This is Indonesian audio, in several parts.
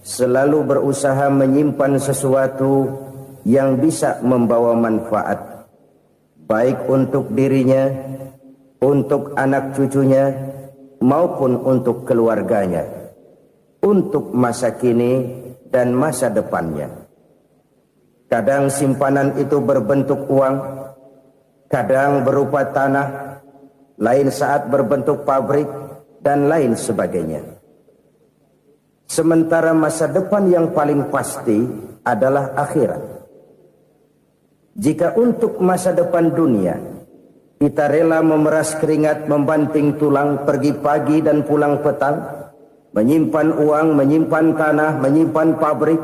selalu berusaha menyimpan sesuatu yang bisa membawa manfaat, baik untuk dirinya, untuk anak cucunya, maupun untuk keluarganya, untuk masa kini dan masa depannya. Kadang simpanan itu berbentuk uang, kadang berupa tanah, lain saat berbentuk pabrik, dan lain sebagainya. Sementara masa depan yang paling pasti adalah akhirat. Jika untuk masa depan dunia kita rela memeras keringat, membanting tulang, pergi pagi dan pulang petang, menyimpan uang, menyimpan tanah, menyimpan pabrik,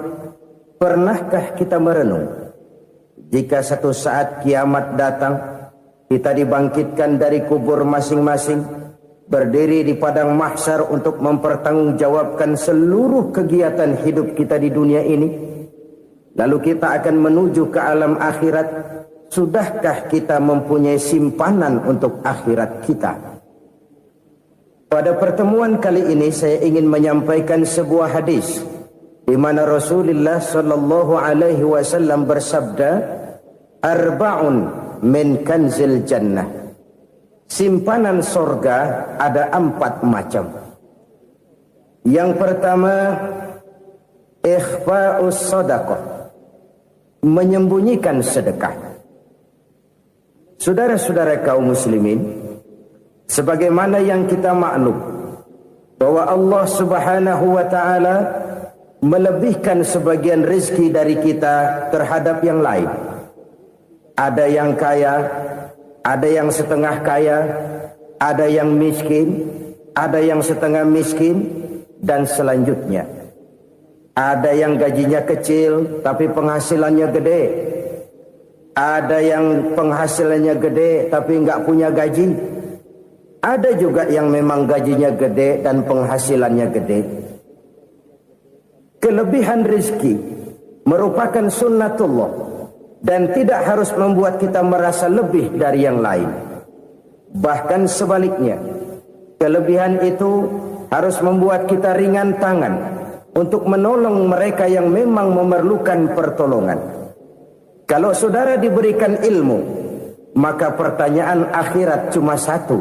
pernahkah kita merenung jika satu saat kiamat datang, kita dibangkitkan dari kubur masing-masing, berdiri di padang mahsyar untuk mempertanggungjawabkan seluruh kegiatan hidup kita di dunia ini, lalu kita akan menuju ke alam akhirat. Sudahkah kita mempunyai simpanan untuk akhirat kita? Pada pertemuan kali ini saya ingin menyampaikan sebuah hadis di mana Rasulullah sallallahu alaihi wasallam bersabda, "Arba'un min kanzil jannah." Simpanan sorga ada 4 macam. Yang pertama, ikhfa'us sadaqah, menyembunyikan sedekah. Saudara-saudara kaum muslimin, sebagaimana yang kita maklum bahwa Allah Subhanahu wa taala melebihkan sebagian rezeki dari kita terhadap yang lain. Ada yang kaya, ada yang setengah kaya, ada yang miskin, ada yang setengah miskin, dan selanjutnya. Ada yang gajinya kecil tapi penghasilannya gede. Ada yang penghasilannya gede tapi nggak punya gaji. Ada juga yang memang gajinya gede dan penghasilannya gede. Kelebihan rezeki merupakan sunnatullah dan tidak harus membuat kita merasa lebih dari yang lain. Bahkan sebaliknya, kelebihan itu harus membuat kita ringan tangan untuk menolong mereka yang memang memerlukan pertolongan. Kalau saudara diberikan ilmu, maka pertanyaan akhirat cuma satu: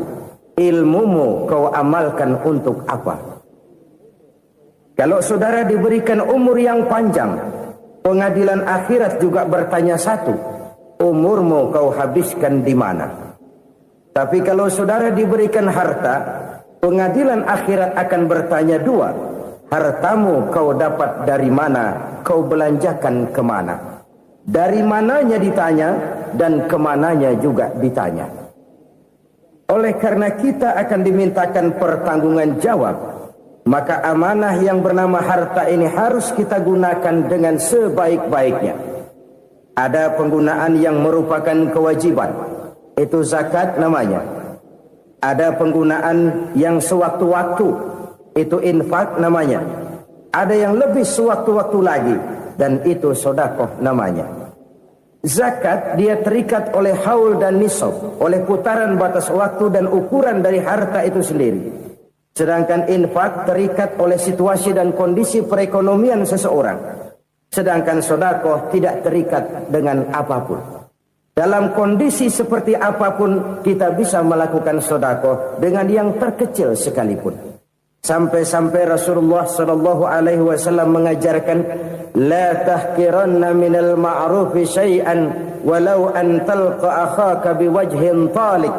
ilmumu kau amalkan untuk apa? Kalau saudara diberikan umur yang panjang, pengadilan akhirat juga bertanya satu: umurmu kau habiskan di mana? Tapi kalau saudara diberikan harta, pengadilan akhirat akan bertanya 2: hartamu kau dapat dari mana? Kau belanjakan kemana? Dari mananya ditanya dan kemananya juga ditanya. Oleh karena kita akan dimintakan pertanggungan jawab, maka amanah yang bernama harta ini harus kita gunakan dengan sebaik-baiknya. Ada penggunaan yang merupakan kewajiban, itu zakat namanya. Ada penggunaan yang sewaktu-waktu, itu infak namanya. Ada yang lebih sewaktu-waktu lagi, dan itu sedekah namanya. Zakat dia terikat oleh haul dan nisab, oleh putaran batas waktu dan ukuran dari harta itu sendiri. Sedangkan infak terikat oleh situasi dan kondisi perekonomian seseorang. Sedangkan sedekah tidak terikat dengan apapun. Dalam kondisi seperti apapun kita bisa melakukan sedekah dengan yang terkecil sekalipun. Sampai-sampai Rasulullah sallallahu alaihi wasallam mengajarkan, la tahqiranna minal ma'rufi syai'an walau an talqa akhaka biwajhin talik.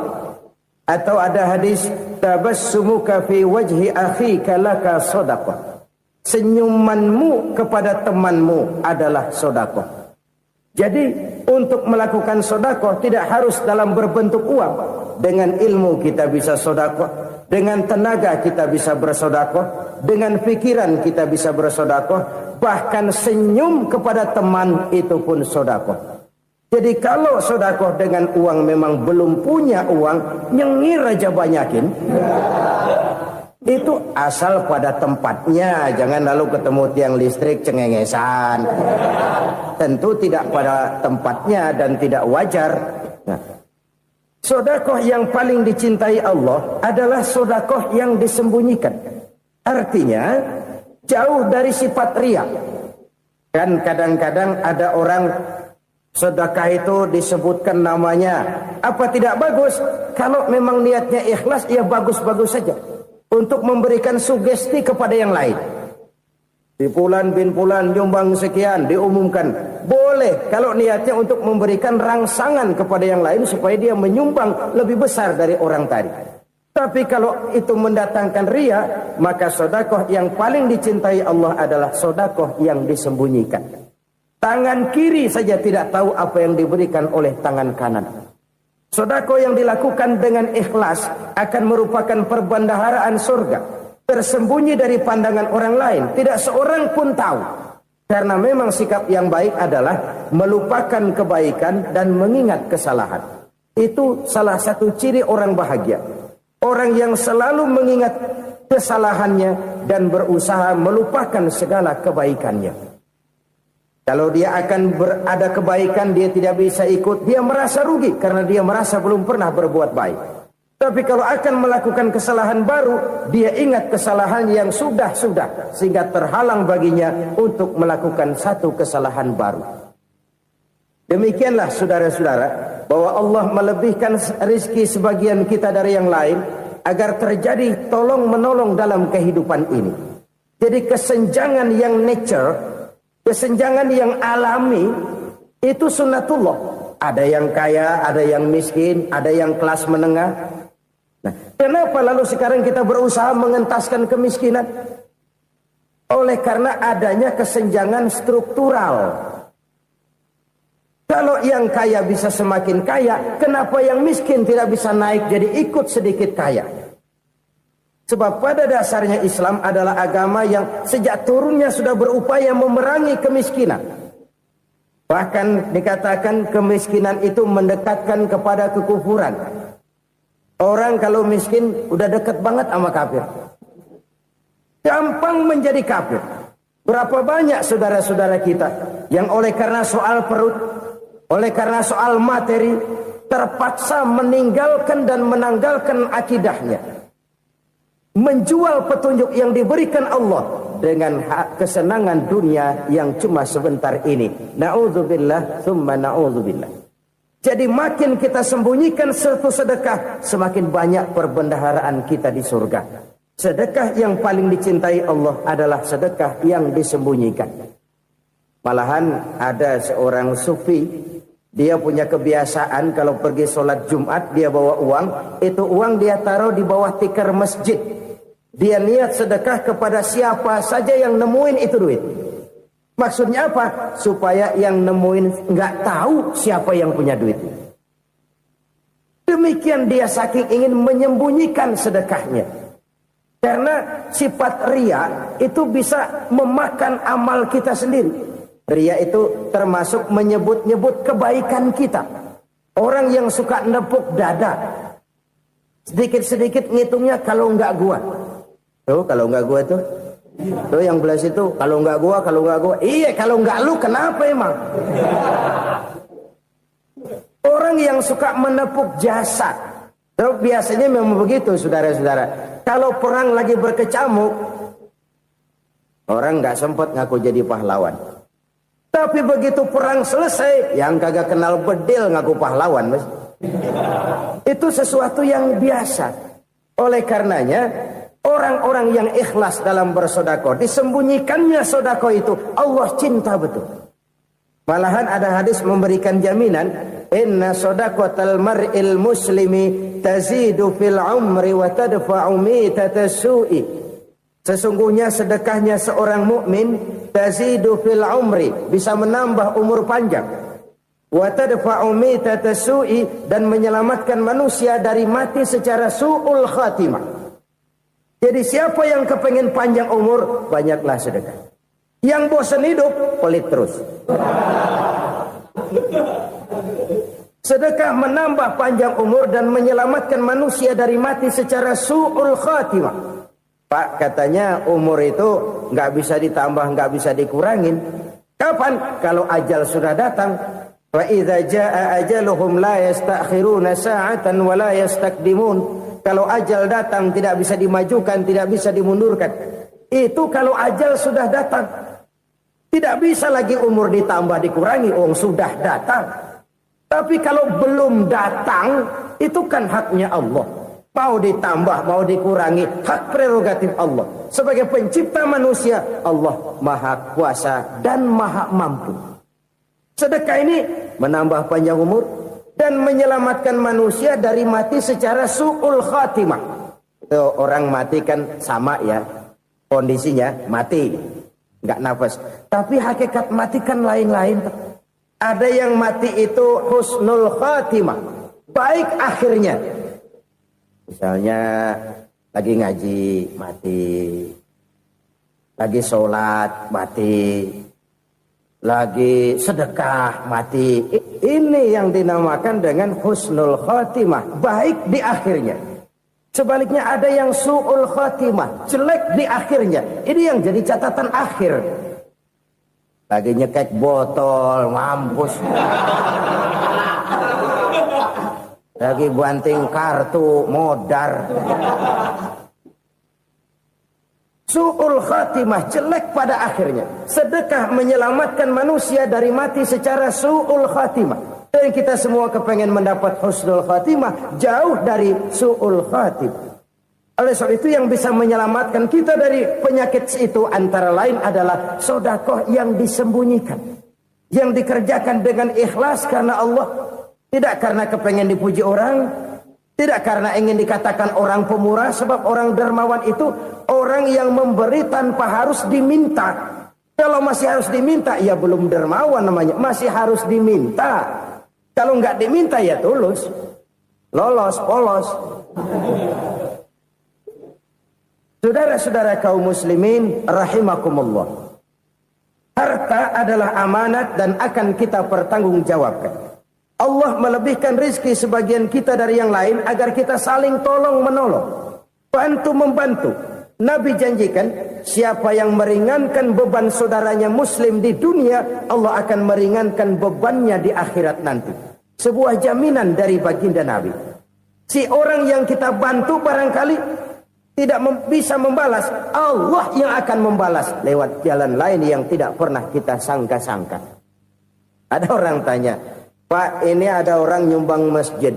Atau ada hadis, tabassumuka fi wajhi akhika laka shadaqah. Senyumanmu kepada temanmu adalah sedekah. Jadi untuk melakukan sedekah tidak harus dalam berbentuk uang. Dengan ilmu kita bisa sedekah. Dengan tenaga kita bisa bersedekah, dengan pikiran kita bisa bersedekah, bahkan senyum kepada teman itu pun sedekah. Jadi kalau sedekah dengan uang memang belum punya uang, nyengir aja banyakin. Itu asal pada tempatnya, jangan lalu ketemu tiang listrik cengengesan. Tentu tidak pada tempatnya dan tidak wajar. Nah, sedekah yang paling dicintai Allah adalah sedekah yang disembunyikan. Artinya, jauh dari sifat riya. Kan kadang-kadang ada orang sedekah itu disebutkan namanya, apa tidak bagus? Kalau memang niatnya ikhlas, ya bagus-bagus saja. Untuk memberikan sugesti kepada yang lain. Di Fulan bin Fulan nyumbang sekian, diumumkan. Boleh kalau niatnya untuk memberikan rangsangan kepada yang lain supaya dia menyumbang lebih besar dari orang tadi. Tapi kalau itu mendatangkan riya, maka sedekah yang paling dicintai Allah adalah sedekah yang disembunyikan. Tangan kiri saja tidak tahu apa yang diberikan oleh tangan kanan. Sedekah yang dilakukan dengan ikhlas akan merupakan perbendaharaan surga, tersembunyi dari pandangan orang lain, tidak seorang pun tahu. Karena memang sikap yang baik adalah melupakan kebaikan dan mengingat kesalahan. Itu salah satu ciri orang bahagia. Orang yang selalu mengingat kesalahannya dan berusaha melupakan segala kebaikannya. Kalau dia akan berada kebaikan, dia tidak bisa ikut, dia merasa rugi karena dia merasa belum pernah berbuat baik. Tapi kalau akan melakukan kesalahan baru, dia ingat kesalahan yang sudah-sudah, sehingga terhalang baginya untuk melakukan satu kesalahan baru. Demikianlah saudara-saudara, bahwa Allah melebihkan rizki sebagian kita dari yang lain, agar terjadi tolong-menolong dalam kehidupan ini. Jadi kesenjangan yang nature, kesenjangan yang alami, itu sunnatullah. Ada yang kaya, ada yang miskin, ada yang kelas menengah. Nah, kenapa lalu sekarang kita berusaha mengentaskan kemiskinan? Oleh karena adanya kesenjangan struktural. Kalau yang kaya bisa semakin kaya, kenapa yang miskin tidak bisa naik jadi ikut sedikit kaya? Sebab pada dasarnya Islam adalah agama yang sejak turunnya sudah berupaya memerangi kemiskinan. Bahkan dikatakan kemiskinan itu mendekatkan kepada kekufuran. Orang kalau miskin udah dekat banget sama kafir. Gampang menjadi kafir. Berapa banyak saudara-saudara kita yang oleh karena soal perut, oleh karena soal materi, terpaksa meninggalkan dan menanggalkan akidahnya. Menjual petunjuk yang diberikan Allah dengan kesenangan dunia yang cuma sebentar ini. Na'udzubillah, thumma na'udzubillah. Jadi makin kita sembunyikan satu sedekah, semakin banyak perbendaharaan kita di surga. Sedekah yang paling dicintai Allah adalah sedekah yang disembunyikan. Malahan ada seorang sufi, dia punya kebiasaan kalau pergi sholat Jumat dia bawa uang, itu uang dia taruh di bawah tikar masjid. Dia niat sedekah kepada siapa saja yang nemuin itu duit. Maksudnya apa? Supaya yang nemuin nggak tahu siapa yang punya duit. Demikian dia saking ingin menyembunyikan sedekahnya. Karena sifat riya itu bisa memakan amal kita sendiri. Riya itu termasuk menyebut-nyebut kebaikan kita. Orang yang suka nepuk dada, sedikit-sedikit ngitungnya kalau nggak gua. Tuh kalau nggak gua tuh yang belah situ kalau nggak gua. Iya kalau nggak lu kenapa emang? Orang yang suka menepuk jasad. Tuh biasanya memang begitu saudara-saudara. Kalau perang lagi berkecamuk, orang nggak sempat ngaku jadi pahlawan. Tapi begitu perang selesai, yang kagak kenal bedil ngaku pahlawan, mas. Itu sesuatu yang biasa. Oleh karenanya, orang-orang yang ikhlas dalam bersedekah, disembunyikannya sedekah itu, Allah cinta betul. Malahan ada hadis memberikan jaminan, inna sedaqatal mar'il muslimi tazidu fil umri wa tadfa'u mitatas su'i. Sesungguhnya sedekahnya seorang mukmin tazidu fil umri, bisa menambah umur panjang. Wa tadfa'u mitatas su'i, dan menyelamatkan manusia dari mati secara su'ul khatimah. Jadi siapa yang kepengen panjang umur, banyaklah sedekah. Yang bosan hidup, pelit terus. Sedekah menambah panjang umur dan menyelamatkan manusia dari mati secara su'ul khatimah. Pak, katanya umur itu nggak bisa ditambah, nggak bisa dikurangin. Kapan? Kalau ajal sudah datang. Wa idza jaa ajaluhum la yastakhiruna sa'atan wa la yastakdimun. Kalau ajal datang tidak bisa dimajukan, tidak bisa dimundurkan. Itu kalau ajal sudah datang. Tidak bisa lagi umur ditambah dikurangi, sudah datang. Tapi kalau belum datang, itu kan haknya Allah. Mau ditambah, mau dikurangi, hak prerogatif Allah. Sebagai pencipta manusia, Allah maha kuasa dan maha mampu. Sedekah ini menambah panjang umur dan menyelamatkan manusia dari mati secara su'ul khatimah. Itu orang mati kan sama ya, kondisinya mati, nggak nafas. Tapi hakikat mati kan lain-lain. Ada yang mati itu husnul khatimah, baik akhirnya. Misalnya lagi ngaji mati, lagi sholat mati, lagi sedekah mati. Ini yang dinamakan dengan husnul khatimah, baik di akhirnya. Sebaliknya ada yang su'ul khatimah, jelek di akhirnya. Ini yang jadi catatan akhir. Lagi nyekek botol, mampus. Lagi banting kartu, modar. Su'ul khatimah, jelek pada akhirnya. Sedekah menyelamatkan manusia dari mati secara su'ul khatimah. Dan kita semua kepengen mendapat husnul khatimah, jauh dari su'ul khatimah. Oleh sebab itu yang bisa menyelamatkan kita dari penyakit itu antara lain adalah sedekah yang disembunyikan. Yang dikerjakan dengan ikhlas karena Allah. Tidak karena kepengen dipuji orang, tidak karena ingin dikatakan orang pemurah, sebab orang dermawan itu orang yang memberi tanpa harus diminta. Kalau masih harus diminta, ya belum dermawan namanya, masih harus diminta. Kalau nggak diminta ya tulus, lolos, polos. Saudara-saudara kaum muslimin rahimakumullah. Harta adalah amanat dan akan kita pertanggungjawabkan. Allah melebihkan rizki sebagian kita dari yang lain agar kita saling tolong menolong, bantu membantu. Nabi janjikan siapa yang meringankan beban saudaranya muslim di dunia, Allah akan meringankan bebannya di akhirat nanti. Sebuah jaminan dari baginda Nabi. Si orang yang kita bantu barangkali tidak bisa membalas, Allah yang akan membalas lewat jalan lain yang tidak pernah kita sangka-sangka. Ada orang tanya, Pak, ini ada orang nyumbang masjid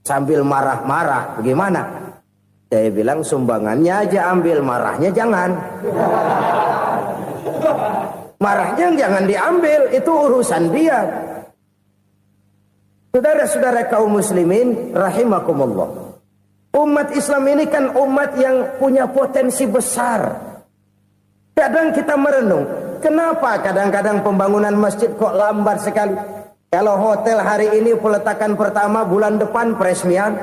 sambil marah-marah, bagaimana? Saya bilang sumbangannya aja ambil, marahnya jangan. Marahnya jangan diambil, itu urusan dia. Saudara-saudara kaum muslimin rahimakumullah. Umat Islam ini kan umat yang punya potensi besar. Kadang kita merenung, kenapa kadang-kadang pembangunan masjid kok lambat sekali? Kalau hotel hari ini peletakan pertama, bulan depan peresmian.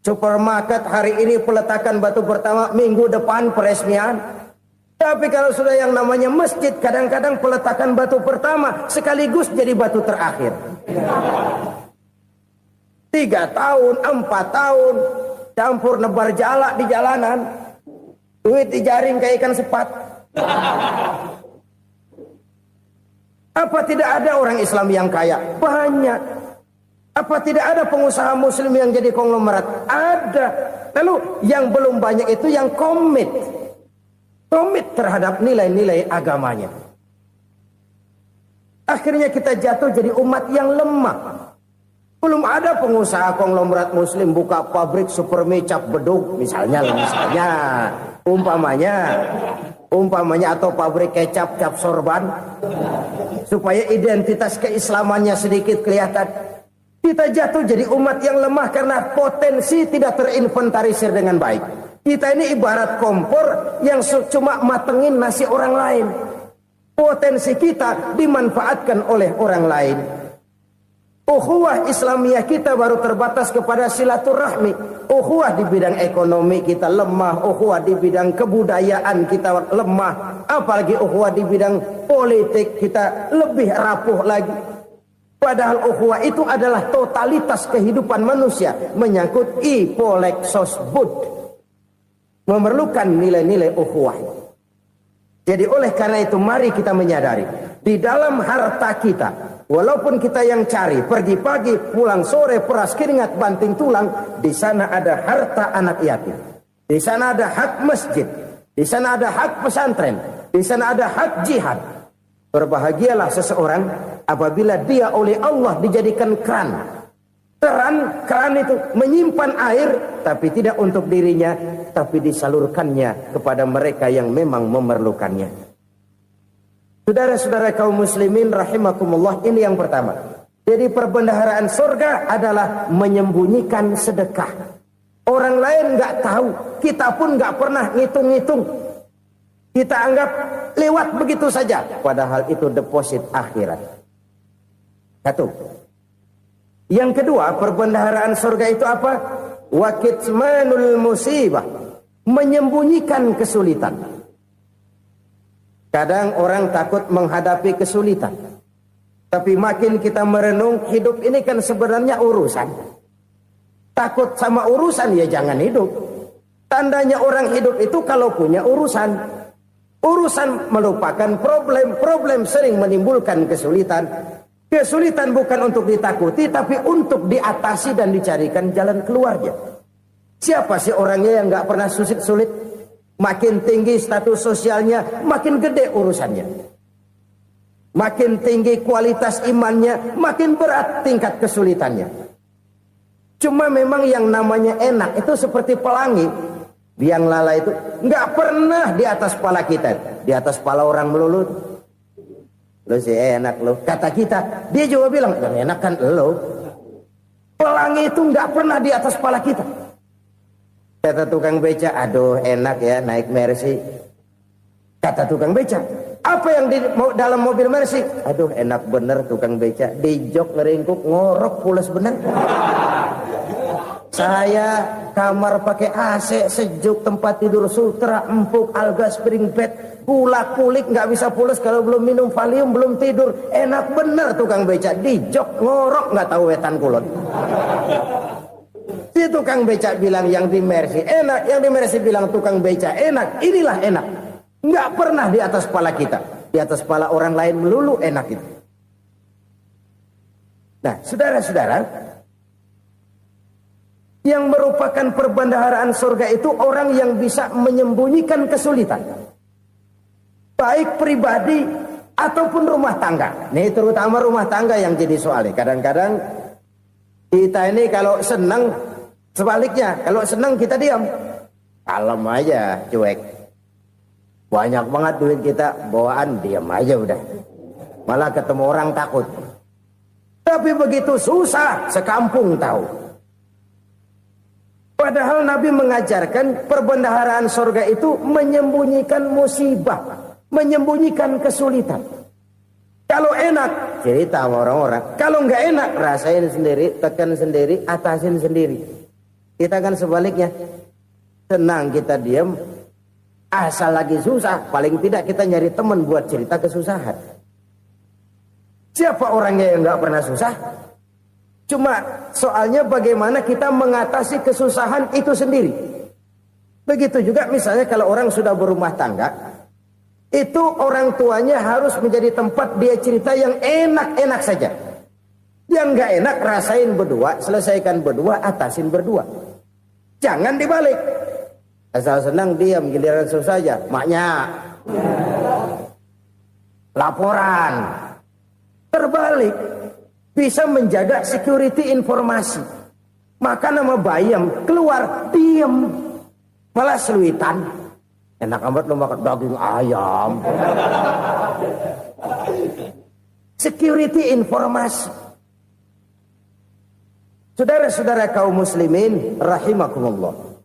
Supermarket hari ini peletakan batu pertama, minggu depan peresmian. Tapi kalau sudah yang namanya masjid, kadang-kadang peletakan batu pertama sekaligus jadi batu terakhir. 3 tahun, 4 tahun, campur nebar jalak di jalanan, duit dijaring kayak ikan sepat. Apa tidak ada orang Islam yang kaya? Banyak. Apa tidak ada pengusaha muslim yang jadi konglomerat? Ada. Lalu yang belum banyak itu yang komit terhadap nilai-nilai agamanya. Akhirnya kita jatuh jadi umat yang lemah. Belum ada pengusaha konglomerat muslim buka pabrik supermi cap beduk misalnya umpamanya atau pabrik kecap cap sorban supaya identitas keislamannya sedikit kelihatan. Kita jatuh jadi umat yang lemah karena potensi tidak terinventarisir dengan baik. Kita ini ibarat kompor yang cuma matengin nasi orang lain. Potensi kita dimanfaatkan oleh orang lain. Ukhuwah Islamiyah kita baru terbatas kepada silaturahmi. Ukhuwah di bidang ekonomi kita lemah, ukhuwah di bidang kebudayaan kita lemah, apalagi ukhuwah di bidang politik kita lebih rapuh lagi. Padahal ukhuwah itu adalah totalitas kehidupan manusia, menyangkut ipolek sosbud, memerlukan nilai-nilai ukhuwah. Jadi oleh karena itu mari kita menyadari di dalam harta kita, walaupun kita yang cari, pergi pagi, pulang sore, peras keringat, banting tulang, di sana ada harta anak yatim. Di sana ada hak masjid. Di sana ada hak pesantren, di sana ada hak jihad. Berbahagialah seseorang apabila dia oleh Allah dijadikan keran. Keran itu menyimpan air, tapi tidak untuk dirinya, tapi disalurkannya kepada mereka yang memang memerlukannya. Saudara-saudara kaum muslimin rahimakumullah, ini yang pertama. Jadi perbendaharaan surga adalah menyembunyikan sedekah. Orang lain nggak tahu, kita pun nggak pernah ngitung-ngitung. Kita anggap lewat begitu saja, padahal itu deposit akhirat. Satu. Yang kedua, perbendaharaan surga itu apa? Wa kitmanul musibah, menyembunyikan kesulitan. Kadang orang takut menghadapi kesulitan. Tapi makin kita merenung, hidup ini kan sebenarnya urusan. Takut sama urusan, ya jangan hidup. Tandanya orang hidup itu kalau punya urusan. Urusan melupakan problem. Problem sering menimbulkan kesulitan. Kesulitan bukan untuk ditakuti, tapi untuk diatasi dan dicarikan jalan keluarnya. Siapa sih orangnya yang gak pernah sulit-sulit? Makin tinggi status sosialnya, makin gede urusannya. Makin tinggi kualitas imannya, makin berat tingkat kesulitannya. Cuma memang yang namanya enak itu seperti pelangi. Biang lala itu nggak pernah di atas kepala kita, di atas kepala orang melulu. Lo sih enak lo, kata kita. Dia juga bilang yang enak kan lo. Pelangi itu nggak pernah di atas kepala kita. Kata tukang beca, aduh enak ya naik Mercy. Kata tukang beca, apa yang di dalam mobil Mercy? Aduh enak bener tukang beca, di jok ngeringkuk ngorok pulas bener. Saya kamar pakai AC sejuk, tempat tidur sutra empuk, alga spring bed, kulak kulik nggak bisa pulas kalau belum minum Valium, belum tidur. Enak bener tukang beca, di jok ngorok nggak tahu wetan kulon. Si tukang beca bilang yang di Mercy enak, yang di Mercy bilang tukang beca enak. Inilah enak. Nggak pernah di atas kepala kita, di atas kepala orang lain melulu enak itu. Nah, saudara-saudara, yang merupakan perbendaharaan surga itu orang yang bisa menyembunyikan kesulitan, baik pribadi ataupun rumah tangga. Nih terutama rumah tangga yang jadi soalnya. Kadang-kadang kita ini kalau senang, sebaliknya kalau senang kita diam, kalem aja, cuek. Banyak banget duit kita, bawaan diam aja udah. Malah ketemu orang takut. Tapi begitu susah, sekampung tahu. Padahal Nabi mengajarkan perbendaharaan surga itu menyembunyikan musibah, menyembunyikan kesulitan. Kalau enak, cerita sama orang-orang. Kalau nggak enak, rasain sendiri, tekan sendiri, atasin sendiri. Kita kan sebaliknya. Senang kita diam, asal lagi susah, paling tidak kita nyari teman buat cerita kesusahan. Siapa orangnya yang nggak pernah susah? Cuma soalnya bagaimana kita mengatasi kesusahan itu sendiri. Begitu juga misalnya kalau orang sudah berumah tangga, itu orang tuanya harus menjadi tempat dia cerita yang enak-enak saja. Yang nggak enak rasain berdua, selesaikan berdua, atasin berdua. Jangan dibalik. Asal senang diam, giliran susah saja. Maknya laporan. Terbalik. Bisa menjaga security informasi. Maka nama bayam keluar diam, malah seluitan. Enak amat lo makan daging ayam. Security informasi. Saudara-saudara kaum muslimin rahimakumullah.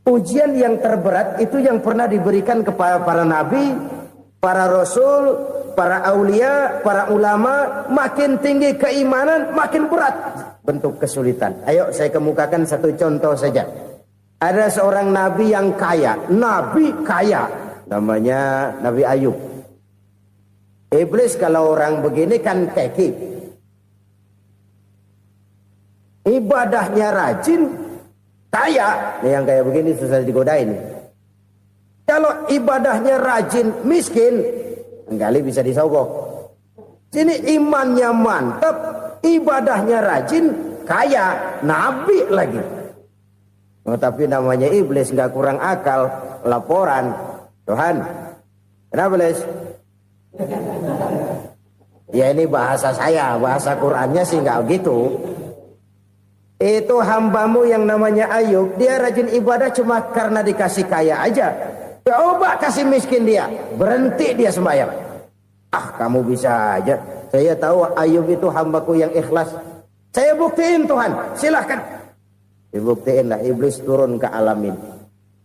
Ujian yang terberat itu yang pernah diberikan kepada para nabi, para rasul, para aulia, para ulama. Makin tinggi keimanan, makin berat bentuk kesulitan. Ayo saya kemukakan satu contoh saja. Ada seorang nabi yang kaya, nabi kaya, namanya Nabi Ayub. Iblis kalau orang begini kan keki, ibadahnya rajin, kaya. Nih yang kayak begini susah digodain. Kalau ibadahnya rajin, miskin, kali bisa disogok. Sini imannya mantap, ibadahnya rajin, kaya, nabi lagi. Tapi namanya iblis, nggak kurang akal. Laporan, Tuhan, kenapa Les? Ya ini bahasa saya, bahasa Qurannya sih nggak gitu. Itu hambamu yang namanya Ayub, dia rajin ibadah cuma karena dikasih kaya aja. Coba kasih miskin dia, berhenti dia sembahyang. Ah, kamu bisa aja. Saya tahu Ayub itu hambaku yang ikhlas. Saya buktiin Tuhan, silahkan. Dibuktiin lah, iblis turun ke alam ini.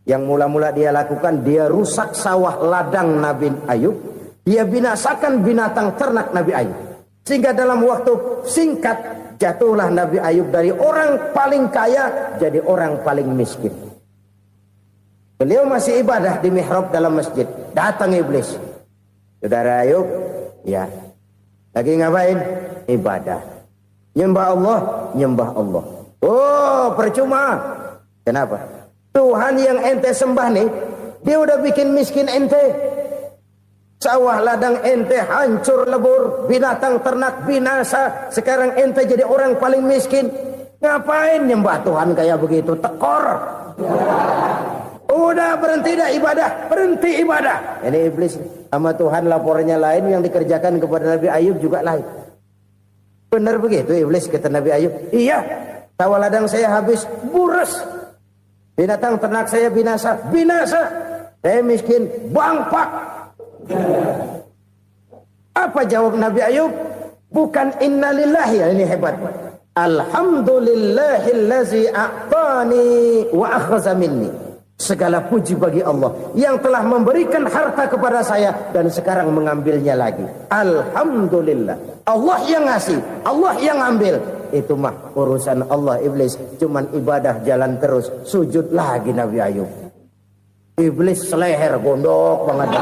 Yang mula-mula dia lakukan, dia rusak sawah ladang Nabi Ayub. Dia binasakan binatang ternak Nabi Ayub. Sehingga dalam waktu singkat, jatuhlah Nabi Ayub dari orang paling kaya, jadi orang paling miskin. Beliau masih ibadah di mihrab dalam masjid. Datang iblis. Saudara Ayub, ya. Lagi ngapain? Ibadah. Nyembah Allah, nyembah Allah. Oh, percuma. Kenapa? Tuhan yang ente sembah nih, dia udah bikin miskin ente. Sawah ladang ente hancur lebur, binatang ternak binasa. Sekarang ente jadi orang paling miskin. Ngapain nyembah Tuhan kayak begitu? Tekor. Udah berhenti dah ibadah, berhenti ibadah. Ini iblis sama Tuhan laporannya lain, yang dikerjakan kepada Nabi Ayub juga lain. Benar begitu iblis, kata Nabi Ayub. Iya, sawah ladang saya habis, buras. Binatang ternak saya binasa, binasa. Saya miskin, bangpak. Apa jawab Nabi Ayub? Bukan innalillahi, ya, ini hebat. Alhamdulillahillazi a'tani wa akhza minni. Segala puji bagi Allah yang telah memberikan harta kepada saya dan sekarang mengambilnya lagi. Alhamdulillah. Allah yang ngasih, Allah yang ambil. Itu mah urusan Allah. Iblis cuman ibadah jalan terus, sujud lagi Nabi Ayub. Iblis seleher gondok banget.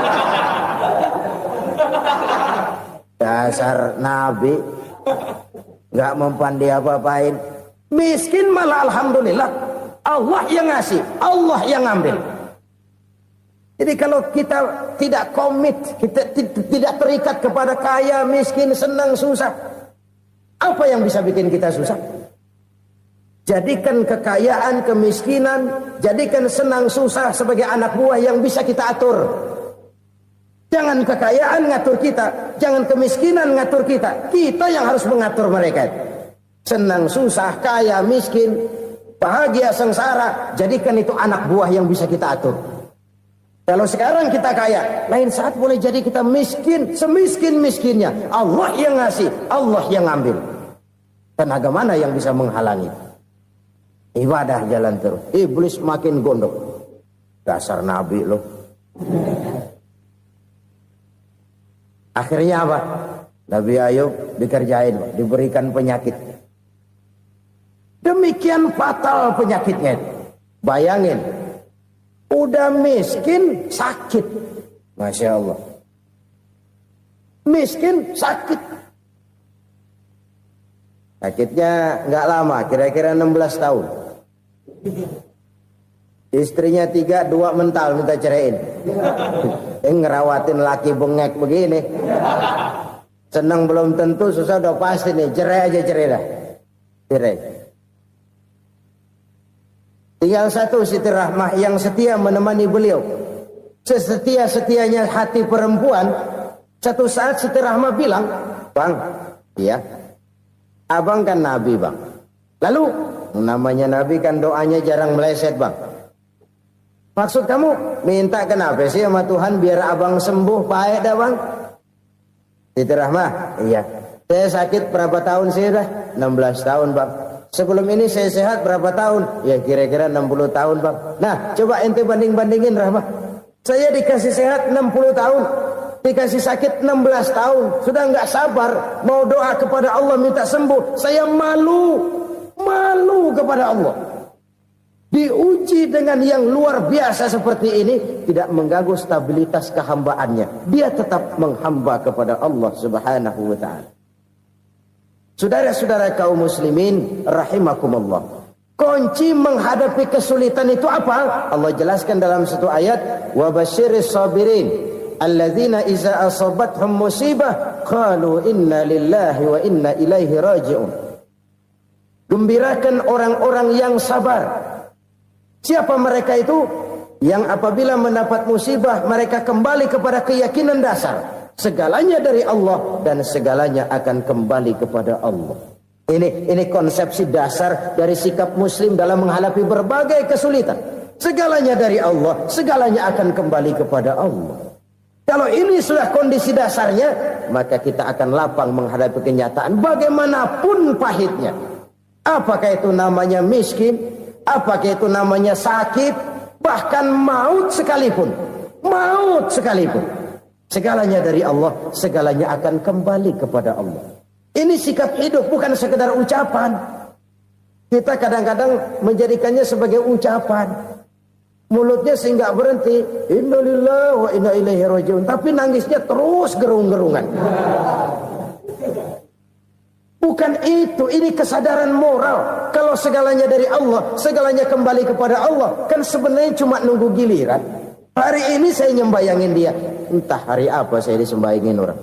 Dasar Nabi nggak mempan dia apa-apain. Miskin malah alhamdulillah. Allah yang ngasih, Allah yang ambil. Jadi kalau kita tidak komit, kita tidak terikat kepada kaya, miskin, senang, susah, apa yang bisa bikin kita susah? Jadikan kekayaan, kemiskinan, jadikan senang, susah sebagai anak buah yang bisa kita atur. Jangan kekayaan ngatur kita, jangan kemiskinan ngatur kita. Kita yang harus mengatur mereka. Senang, susah, kaya, miskin, bahagia, sengsara, jadikan itu anak buah yang bisa kita atur. Kalau sekarang kita kaya, lain saat boleh jadi kita miskin, semiskin-miskinnya. Allah yang ngasih, Allah yang ambil. Tenaga mana yang bisa menghalangi? Ibadah jalan terus. Iblis makin gondok. Dasar Nabi loh. Akhirnya apa? Nabi Ayub dikerjain, diberikan penyakit. Demikian fatal penyakitnya. Bayangin, udah miskin sakit. Masya Allah. Miskin sakit. Sakitnya nggak lama, kira-kira 16 tahun. Istrinya 3, 2 mental minta ceraiin. Ngerawatin laki bengek begini. Senang belum tentu, susah udah pasti nih. Cerai aja, cerai dah. Cerai. Tinggal satu Siti Rahmah yang setia menemani beliau. Sesetia-setianya hati perempuan. Satu saat Siti Rahmah bilang, "Bang, iya, abang kan Nabi, Bang. Lalu, namanya Nabi kan doanya jarang meleset, Bang. Maksud kamu minta kenapa sih sama Tuhan biar abang sembuh, baik dah, Bang?" Siti Rahmah, iya. Saya sakit berapa tahun sih dah? 16 tahun, Bang. Sebelum ini saya sehat berapa tahun? Ya kira-kira 60 tahun, Bang. Nah, coba ente banding-bandingin, Rahmah. Saya dikasih sehat 60 tahun, dikasih sakit 16 tahun. Sudah nggak sabar mau doa kepada Allah minta sembuh. Saya malu kepada Allah. Diuji dengan yang luar biasa seperti ini, tidak mengganggu stabilitas kehambaannya. Dia tetap menghamba kepada Allah Subhanahu wa ta'ala. Saudara-saudara kaum muslimin rahimakumullah. Kunci menghadapi kesulitan itu apa? Allah jelaskan dalam satu ayat, wa basyiris sabirin alladzina iza asabathum musibah qalu inna lillahi wa inna ilaihi raji'un. Gembirakan orang-orang yang sabar Siapa mereka itu? Yang apabila mendapat musibah mereka kembali kepada keyakinan dasar, segalanya dari Allah dan segalanya akan kembali kepada Allah. Ini konsepsi dasar dari sikap muslim dalam menghadapi berbagai kesulitan. Segalanya dari Allah, segalanya akan kembali kepada Allah. Kalau ini sudah kondisi dasarnya, maka kita akan lapang menghadapi kenyataan bagaimanapun pahitnya. Apakah itu namanya miskin, apakah itu namanya sakit, bahkan maut sekalipun. Maut sekalipun. Segalanya dari Allah, segalanya akan kembali kepada Allah. Ini sikap hidup, bukan sekedar ucapan. Kita kadang-kadang menjadikannya sebagai ucapan. Mulutnya sehingga berhenti, innalillahi wa inna ilaihi rajiun, tapi nangisnya terus gerung-gerungan. Bukan itu, ini kesadaran moral. Kalau segalanya dari Allah, segalanya kembali kepada Allah, kan sebenarnya cuma nunggu giliran. Hari ini saya nyembayangin dia, entah hari apa saya disembayangin orang.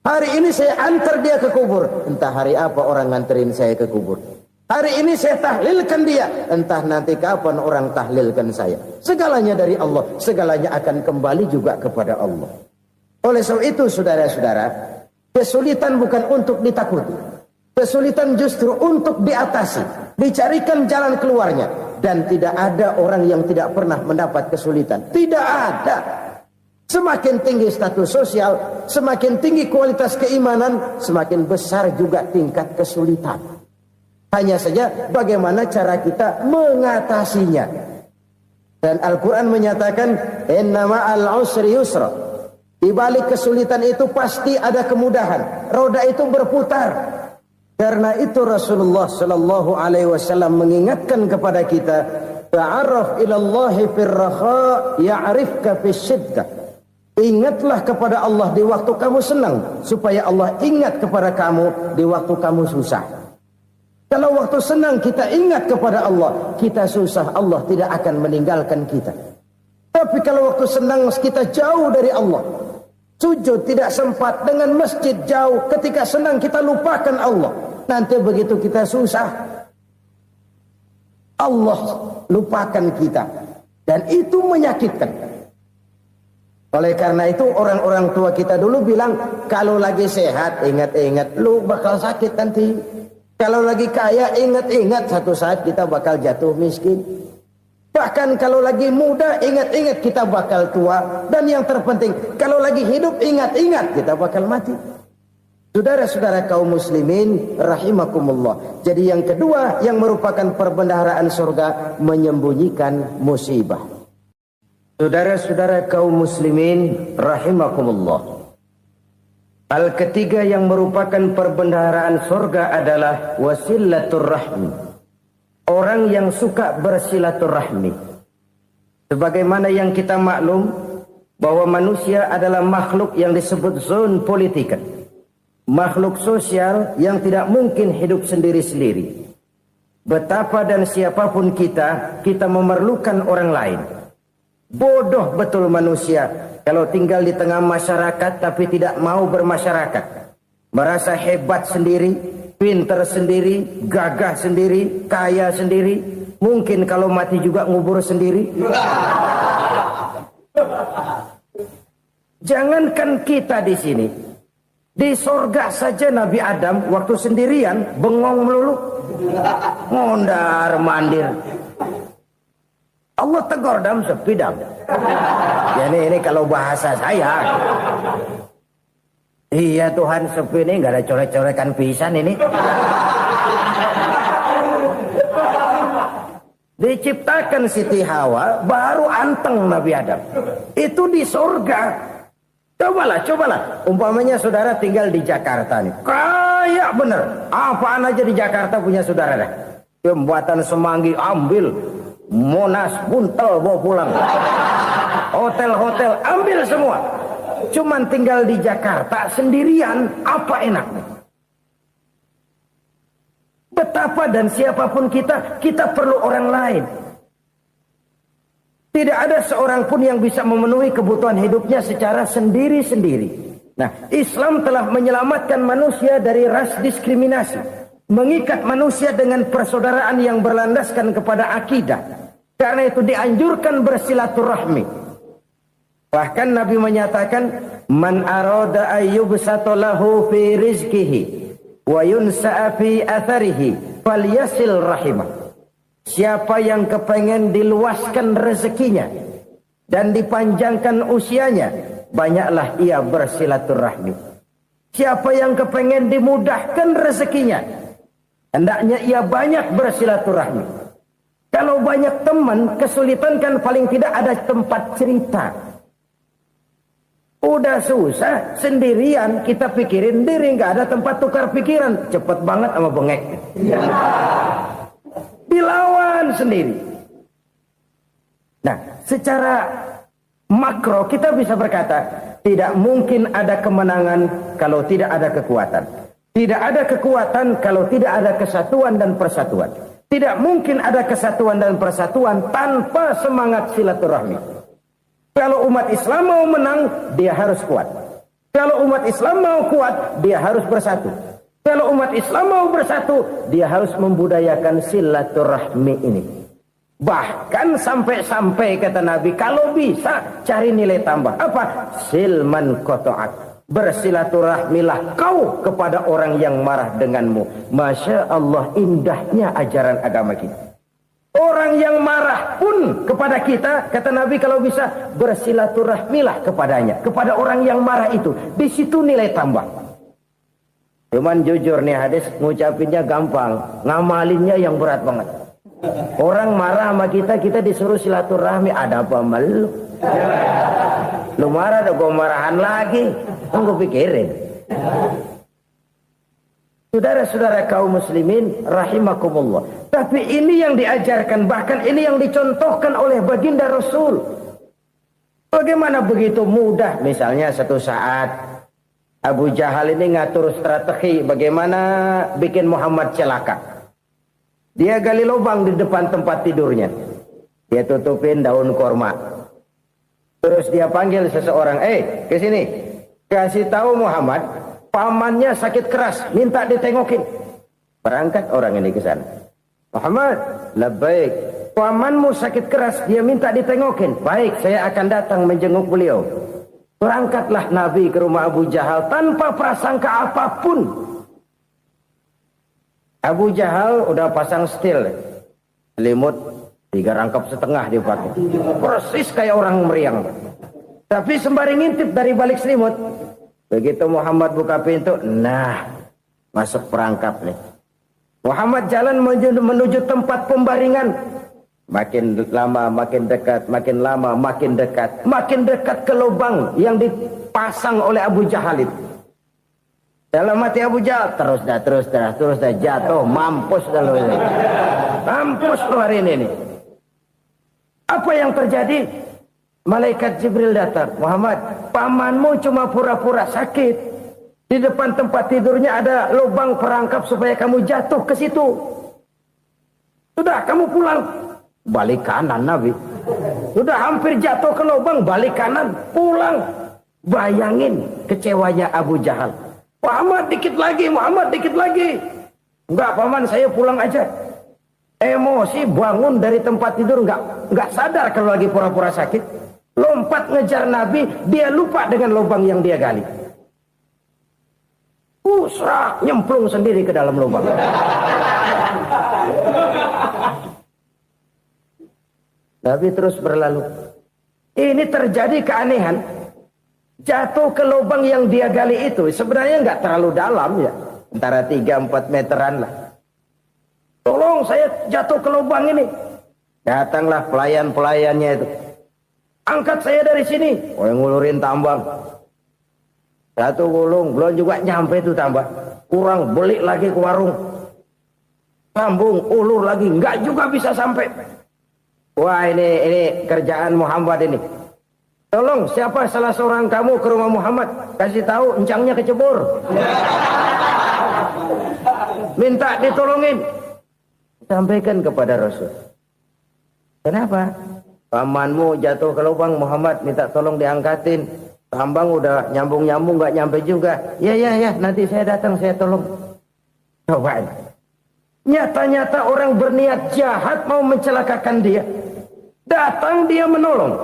Hari ini saya antar dia ke kubur, entah hari apa orang nganterin saya ke kubur. Hari ini saya tahlilkan dia, entah nanti kapan orang tahlilkan saya. Segalanya dari Allah, segalanya akan kembali juga kepada Allah. Oleh sebab itu saudara-saudara, kesulitan bukan untuk ditakuti. Kesulitan justru untuk diatasi, dicarikan jalan keluarnya. Dan tidak ada orang yang tidak pernah mendapat kesulitan. Tidak ada. Semakin tinggi status sosial, semakin tinggi kualitas keimanan, semakin besar juga tingkat kesulitan. Hanya saja bagaimana cara kita mengatasinya. Dan Al-Quran menyatakan, inna ma'al usri yusra. Di balik kesulitan itu pasti ada kemudahan. Roda itu berputar. Karena itu Rasulullah sallallahu alaihi wasallam mengingatkan kepada kita, ta'arraf ilallahi fir rakha ya'rifka fis syiddah. Ingatlah kepada Allah di waktu kamu senang, supaya Allah ingat kepada kamu di waktu kamu susah. Kalau waktu senang kita ingat kepada Allah, kita susah, Allah tidak akan meninggalkan kita. Tapi kalau waktu senang kita jauh dari Allah, sujud tidak sempat, dengan masjid jauh, ketika senang kita lupakan Allah. Nanti begitu kita susah, Allah lupakan kita. Dan itu menyakitkan. Oleh karena itu orang-orang tua kita dulu bilang, kalau lagi sehat ingat-ingat lu bakal sakit nanti. Kalau lagi kaya ingat-ingat satu saat kita bakal jatuh miskin. Bahkan kalau lagi muda ingat-ingat kita bakal tua. Dan yang terpenting kalau lagi hidup ingat-ingat kita bakal mati. Saudara-saudara kaum muslimin rahimakumullah. Jadi yang kedua yang merupakan perbendaharaan surga, menyembunyikan musibah. Saudara-saudara kaum muslimin rahimakumullah. Hal ketiga yang merupakan perbendaharaan surga adalah wasilatur rahmi. Orang yang suka bersilaturahmi. Sebagaimana yang kita maklum bahwa manusia adalah makhluk yang disebut zon politika. Makhluk sosial yang tidak mungkin hidup sendiri-sendiri. Betapa dan siapapun kita memerlukan orang lain. Bodoh betul manusia kalau tinggal di tengah masyarakat tapi tidak mau bermasyarakat. Merasa hebat sendiri, pintar sendiri, gagah sendiri, kaya sendiri. Mungkin kalau mati juga ngubur sendiri. Jangankan kita di sini, di sorga saja Nabi Adam waktu sendirian bengong melulu, ngondar mandir. Allah tegur dam sepi dam. Ya ini kalau bahasa saya. Iya Tuhan sepi ini nggak ada coret-coretan pisan ini. Diciptakan Siti Hawa baru anteng Nabi Adam. Itu di surga. Cobalah. Umpamanya saudara tinggal di Jakarta nih. Kayak bener. Apaan aja di Jakarta punya saudara dah. Jembatan Semanggi ambil. Monas buntel bawa pulang. Hotel-hotel ambil semua. Cuman tinggal di Jakarta sendirian, apa enaknya? Betapa dan siapapun kita perlu orang lain. Tidak ada seorang pun yang bisa memenuhi kebutuhan hidupnya secara sendiri-sendiri. Nah, Islam telah menyelamatkan manusia dari ras diskriminasi. Mengikat manusia dengan persaudaraan yang berlandaskan kepada akidah. Karena itu dianjurkan bersilaturahmi. Bahkan Nabi menyatakan, man arada ayyubsata lahu fi rizqihi wa yunsa'a fi atharihi falyasil rahimah. Siapa yang kepengen diluaskan rezekinya dan dipanjangkan usianya, banyaklah ia bersilaturahmi. Siapa yang kepengen dimudahkan rezekinya, hendaknya ia banyak bersilaturahmi. Kalau banyak teman, kesulitan kan paling tidak ada tempat cerita. Udah susah, sendirian kita pikirin diri, nggak ada tempat tukar pikiran. Cepet banget sama bengek. Dilawan sendiri. Nah, secara makro kita bisa berkata, tidak mungkin ada kemenangan kalau tidak ada kekuatan. Tidak ada kekuatan kalau tidak ada kesatuan dan persatuan. Tidak mungkin ada kesatuan dan persatuan tanpa semangat silaturahmi. Kalau umat Islam mau menang, dia harus kuat. Kalau umat Islam mau kuat, dia harus bersatu. Kalau umat Islam mau bersatu, dia harus membudayakan silaturahmi ini. Bahkan sampai-sampai kata Nabi, kalau bisa cari nilai tambah. Apa? Silman qata'ak. Bersilaturahmilah kau kepada orang yang marah denganmu. Masya Allah, indahnya ajaran agama kita. Orang yang marah pun kepada kita, kata Nabi, kalau bisa bersilaturahmilah kepadanya. Kepada orang yang marah itu. Di situ nilai tambah. Cuman jujur nih hadis, ngucapinnya gampang, ngamalinnya yang berat banget. Orang marah sama kita, kita disuruh silaturahmi. Ada apa malu? Lu marah, ada gue marahan lagi. Gue pikirin. Saudara-saudara kaum muslimin rahimakumullah. Tapi ini yang diajarkan, bahkan ini yang dicontohkan oleh baginda Rasul. Bagaimana begitu mudah, misalnya satu saat Abu Jahal ini ngatur strategi bagaimana bikin Muhammad celaka. Dia gali lubang di depan tempat tidurnya. Dia tutupin daun korma. Terus dia panggil seseorang, ke sini. Kasih tahu Muhammad, pamannya sakit keras, minta ditengokin. Berangkat orang ini ke sana. Muhammad, labbaik. Pamanmu sakit keras, dia minta ditengokin. Baik, saya akan datang menjenguk beliau. Berangkatlah Nabi ke rumah Abu Jahal tanpa prasangka apapun. Abu Jahal udah pasang stil, selimut 3 rangkap setengah dipakai, persis kayak orang meriang. Tapi sembari ngintip dari balik selimut, begitu Muhammad buka pintu, nah masuk perangkap nih. Muhammad jalan menuju tempat pembaringan. Makin lama makin dekat, makin lama makin dekat, makin dekat ke lubang yang dipasang oleh Abu Jahal itu. Dalam hati Abu Jahal, terus dah jatuh, mampus dah lo ini. Mampus lo hari ini nih. Apa yang terjadi? Malaikat Jibril datang. Muhammad, pamanmu cuma pura-pura sakit. Di depan tempat tidurnya ada lubang perangkap supaya kamu jatuh ke situ. Sudah, kamu pulang. Balik kanan Nabi. Sudah hampir jatuh ke lubang, balik kanan, pulang. Bayangin kecewanya Abu Jahal. Muhammad dikit lagi, Muhammad dikit lagi. Enggak paman, saya pulang aja. Emosi bangun dari tempat tidur, enggak sadar kalau lagi pura-pura sakit. Lompat ngejar Nabi, dia lupa dengan lubang yang dia gali. Serak, nyemplung sendiri ke dalam lubang. Nabi terus berlalu. Ini terjadi keanehan. Jatuh ke lubang yang dia gali itu sebenarnya nggak terlalu dalam ya, antara 3-4 meteran lah. Tolong saya jatuh ke lubang ini. Datanglah pelayan-pelayannya itu. Angkat saya dari sini. Oh, yang ngulurin tambang. Satu gulung, belum juga nyampe itu tambang. Kurang, beli lagi ke warung. Sambung, ulur lagi, nggak juga bisa sampai. Wah, ini kerjaan Muhammad ini. Tolong, siapa salah seorang kamu ke rumah Muhammad, kasih tahu encangnya kecebur. Minta ditolongin. Sampaikan kepada Rasul. Kenapa? Pamanmu jatuh ke lubang, Muhammad minta tolong diangkatin. Tambang udah nyambung-nyambung nggak nyampe juga. Ya, nanti saya datang, saya tolong. Coba. Nyata-nyata orang berniat jahat mau mencelakakan dia. Datang dia menolong.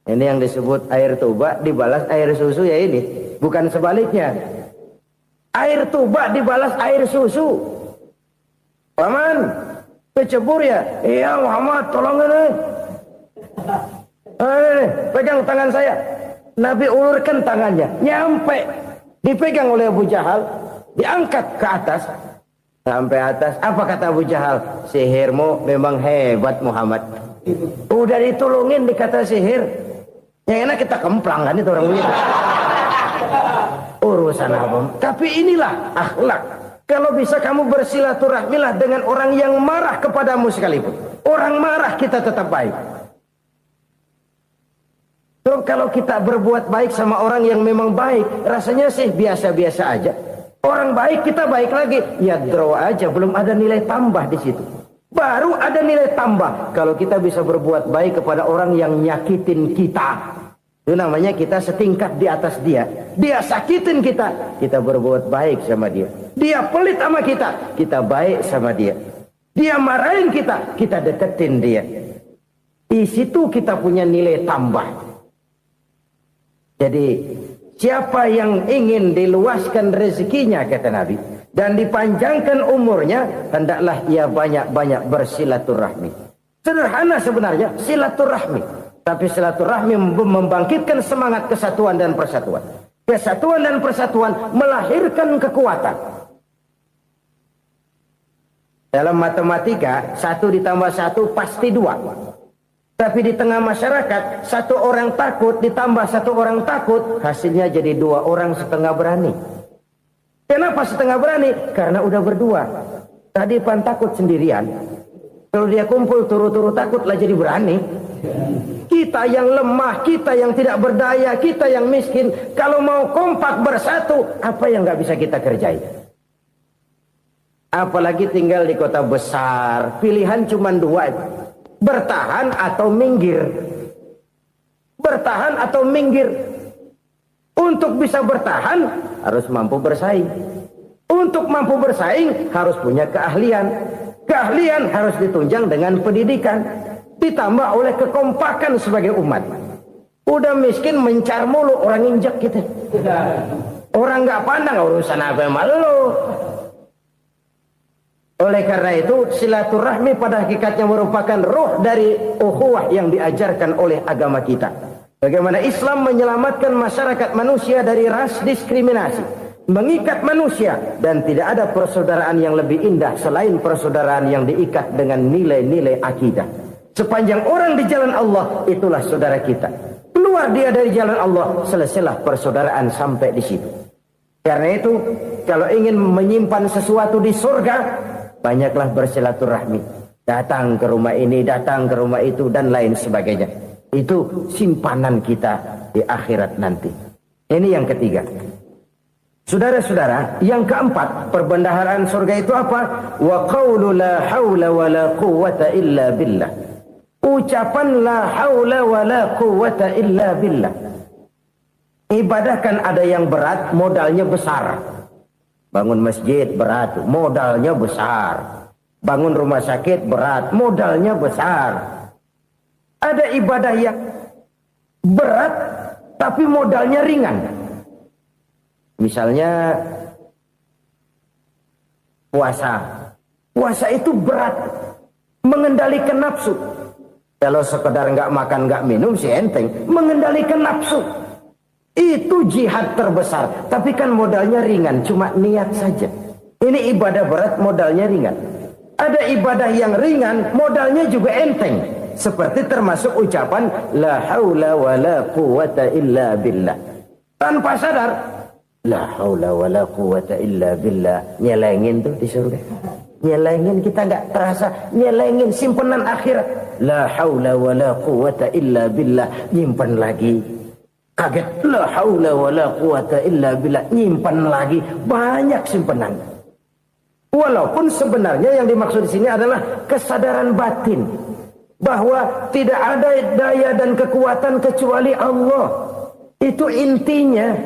Ini yang disebut air tuba dibalas air susu ya ini. Bukan sebaliknya. Air tuba dibalas air susu. Paman, kecebur ya? Iya Muhammad, tolong ini. Pegang tangan saya. Nabi ulurkan tangannya. Nyampe. Dipegang oleh Abu Jahal. Diangkat ke atas. Sampai atas. Apa kata Abu Jahal? Sihirmu memang hebat Muhammad. Udah ditolongin dikata sihir. Yang enak kita kemplang kan itu orang begitu. Urusan apa? Tapi inilah akhlak. Kalau bisa kamu bersilaturahmilah dengan orang yang marah kepadamu sekalipun. Orang marah kita tetap baik. So, kalau kita berbuat baik sama orang yang memang baik, rasanya sih biasa-biasa aja. Orang baik kita baik lagi, ya draw aja, belum ada nilai tambah di situ. Baru ada nilai tambah kalau kita bisa berbuat baik kepada orang yang nyakitin kita. Itu namanya kita setingkat di atas dia. Dia sakitin kita, kita berbuat baik sama dia. Dia pelit sama kita, kita baik sama dia. Dia marahin kita, kita deketin dia. Di situ kita punya nilai tambah. Jadi siapa yang ingin diluaskan rezekinya kata Nabi dan dipanjangkan umurnya, hendaklah ia banyak-banyak bersilaturahmi. Sederhana sebenarnya silaturahmi, tapi silaturahmi membangkitkan semangat kesatuan dan persatuan. Kesatuan dan persatuan melahirkan kekuatan. Dalam matematika 1 ditambah 1 pasti 2. Tapi di tengah masyarakat 1 orang takut ditambah 1 orang takut, hasilnya jadi 2 orang setengah berani. Kenapa setengah berani? Karena udah berdua. Tadi pan takut sendirian. Kalau dia kumpul turu-turu takutlah jadi berani. Kita yang lemah, kita yang tidak berdaya, kita yang miskin, kalau mau kompak bersatu, apa yang nggak bisa kita kerjain? Apalagi tinggal di kota besar, pilihan cuma 2. Bertahan atau minggir. Bertahan atau minggir. Untuk bisa bertahan harus mampu bersaing. Untuk mampu bersaing harus punya keahlian. Keahlian harus ditunjang dengan pendidikan, ditambah oleh kekompakan sebagai umat. Udah miskin mencar mulu, orang injak kita. Orang nggak pandang urusan apa yang malu. Oleh karena itu silaturahmi pada hakikatnya merupakan roh dari ukhuwah yang diajarkan oleh agama kita. Bagaimana Islam menyelamatkan masyarakat manusia dari ras diskriminasi, mengikat manusia, dan tidak ada persaudaraan yang lebih indah selain persaudaraan yang diikat dengan nilai-nilai akidah. Sepanjang orang di jalan Allah, itulah saudara kita. Keluar dia dari jalan Allah, selesailah persaudaraan sampai di situ. Karena itu, kalau ingin menyimpan sesuatu di surga, banyaklah bersilaturahmi. Datang ke rumah ini, datang ke rumah itu, dan lain sebagainya. Itu simpanan kita di akhirat nanti. Ini yang ketiga. Saudara-saudara, yang keempat, perbendaharaan surga itu apa? Wa qawlu la hawla wa la quwwata illa billah. Ucapan la hawla wa la quwwata illa billah. Ibadah kan ada yang berat, modalnya besar. Bangun masjid berat, modalnya besar. Bangun rumah sakit berat, modalnya besar. Ada ibadah yang berat, tapi modalnya ringan. Misalnya puasa. Puasa itu berat, mengendalikan nafsu. Kalau sekedar nggak makan nggak minum sih enteng, mengendalikan nafsu. Itu jihad terbesar. Tapi kan modalnya ringan, cuma niat saja. Ini ibadah berat, modalnya ringan. Ada ibadah yang ringan, modalnya juga enteng. Seperti termasuk ucapan la haula wa la quwwata illa billah. Tanpa sadar, la haula wa la quwwata illa billah. Nyelengin tuh di surga. Nyelengin, kita nggak terasa. Nyelengin simpenan akhirat. La haula wa la quwwata illa billah. Nyimpen lagi. Kaget, la haula wa la quwata illa billah, nyimpan lagi, banyak simpanan. Walaupun sebenarnya yang dimaksud di sini adalah kesadaran batin bahwa tidak ada daya dan kekuatan kecuali Allah. Itu intinya.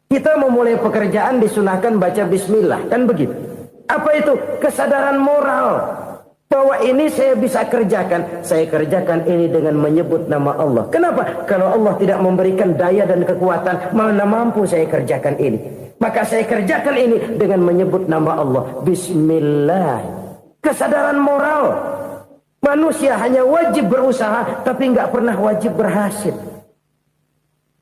Kita memulai pekerjaan disunahkan baca bismillah, kan begitu. Apa itu? Kesadaran moral. Bahwa ini saya bisa kerjakan. Saya kerjakan ini dengan menyebut nama Allah. Kenapa? Kalau Allah tidak memberikan daya dan kekuatan, mana mampu saya kerjakan ini. Maka saya kerjakan ini dengan menyebut nama Allah. Bismillah. Kesadaran moral. Manusia hanya wajib berusaha, tapi nggak pernah wajib berhasil.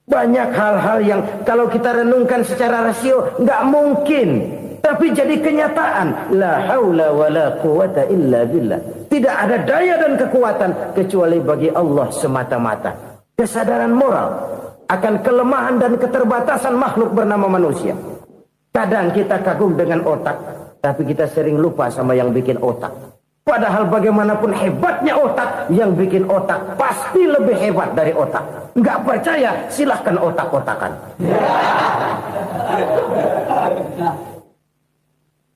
Banyak hal-hal yang kalau kita renungkan secara rasio nggak mungkin. Tapi jadi kenyataan. La haula wa la quwata illa billah. Tidak ada daya dan kekuatan kecuali bagi Allah semata-mata. Kesadaran moral akan kelemahan dan keterbatasan makhluk bernama manusia. Kadang kita kagum dengan otak, tapi kita sering lupa sama yang bikin otak. Padahal bagaimanapun hebatnya otak, yang bikin otak pasti lebih hebat dari otak. Nggak percaya, silahkan otak-otakan.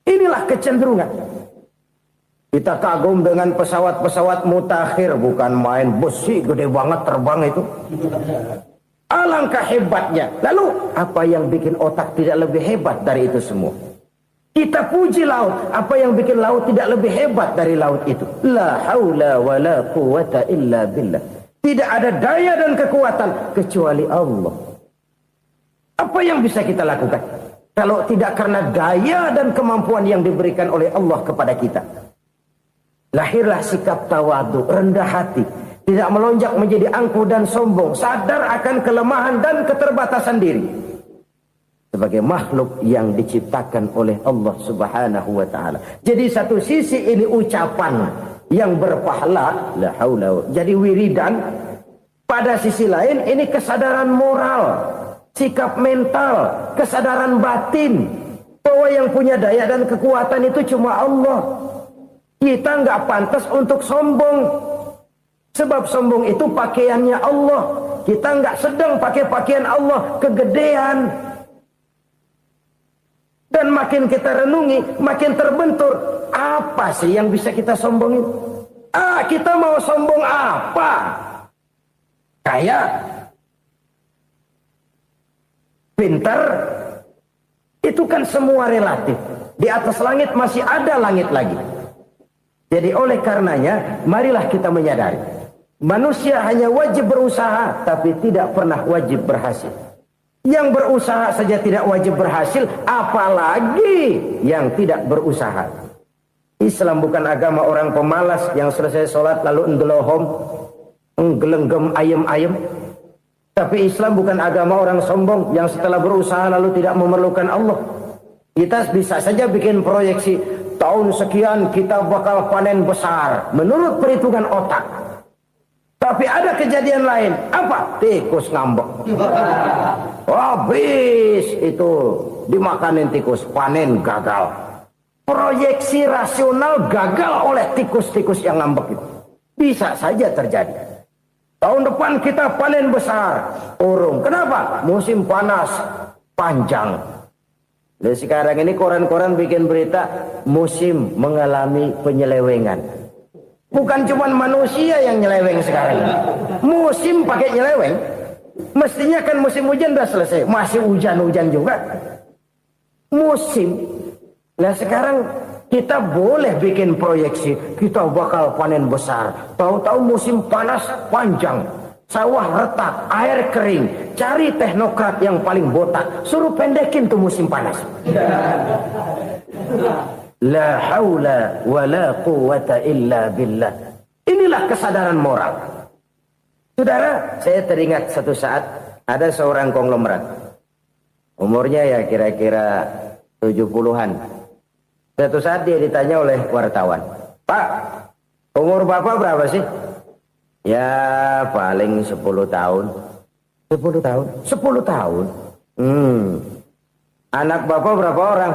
Inilah kecenderungan. Kita kagum dengan pesawat-pesawat mutakhir, bukan main besi gede banget terbang itu. Alangkah hebatnya. Lalu apa yang bikin otak tidak lebih hebat dari itu semua? Kita puji laut. Apa yang bikin laut tidak lebih hebat dari laut itu? La haula wa la quwata illa billah. Tidak ada daya dan kekuatan kecuali Allah. Apa yang bisa kita lakukan? Kalau tidak karena daya dan kemampuan yang diberikan oleh Allah kepada kita. Lahirlah sikap tawadu, rendah hati. Tidak melonjak menjadi angkuh dan sombong. Sadar akan kelemahan dan keterbatasan diri. Sebagai makhluk yang diciptakan oleh Allah subhanahu wa ta'ala. Jadi satu sisi ini ucapan yang berpahala. La haula. Jadi wiridan. Pada sisi lain ini kesadaran moral. Sikap mental, kesadaran batin, bahwa yang punya daya dan kekuatan itu cuma Allah. Kita nggak pantas untuk sombong, sebab sombong itu pakaiannya Allah. Kita nggak sedang pakai pakaian Allah, kegedean. Dan makin kita renungi, makin terbentur. Apa sih yang bisa kita sombongin? Kita mau sombong apa? Kayak pintar, itu kan semua relatif. Di atas langit masih ada langit lagi. Jadi oleh karenanya, marilah kita menyadari. Manusia hanya wajib berusaha, tapi tidak pernah wajib berhasil. Yang berusaha saja tidak wajib berhasil, apalagi yang tidak berusaha. Islam bukan agama orang pemalas yang selesai sholat lalu endelohom, nggelenggem ayem-ayem. Tapi Islam bukan agama orang sombong yang setelah berusaha lalu tidak memerlukan Allah. Kita bisa saja bikin proyeksi, tahun sekian kita bakal panen besar menurut perhitungan otak. Tapi ada kejadian lain. Apa? Tikus ngambek. Habis itu dimakanin tikus, panen gagal. Proyeksi rasional gagal oleh tikus-tikus yang ngambek itu. Bisa saja terjadi. Tahun depan kita panen besar. Urung. Kenapa? Musim panas panjang. Dan sekarang ini koran-koran bikin berita musim mengalami penyelewengan. Bukan cuma manusia yang nyeleweng sekarang. Musim pakai nyeleweng. Mestinya kan musim hujan udah selesai. Masih hujan-hujan juga. Musim. Nah sekarang kita boleh bikin proyeksi, kita bakal panen besar. Tahu-tahu musim panas panjang, sawah retak, air kering. Cari teknokrat yang paling botak, suruh pendekin tuh musim panas. La haula wa la quwata illa billah. Inilah kesadaran moral. Saudara, saya teringat satu saat ada seorang konglomerat. Umurnya ya kira-kira 70-an. Suatu saat dia ditanya oleh wartawan, Pak, umur Bapak berapa sih? Ya paling 10 tahun. 10 tahun? 10 tahun? Anak Bapak berapa orang?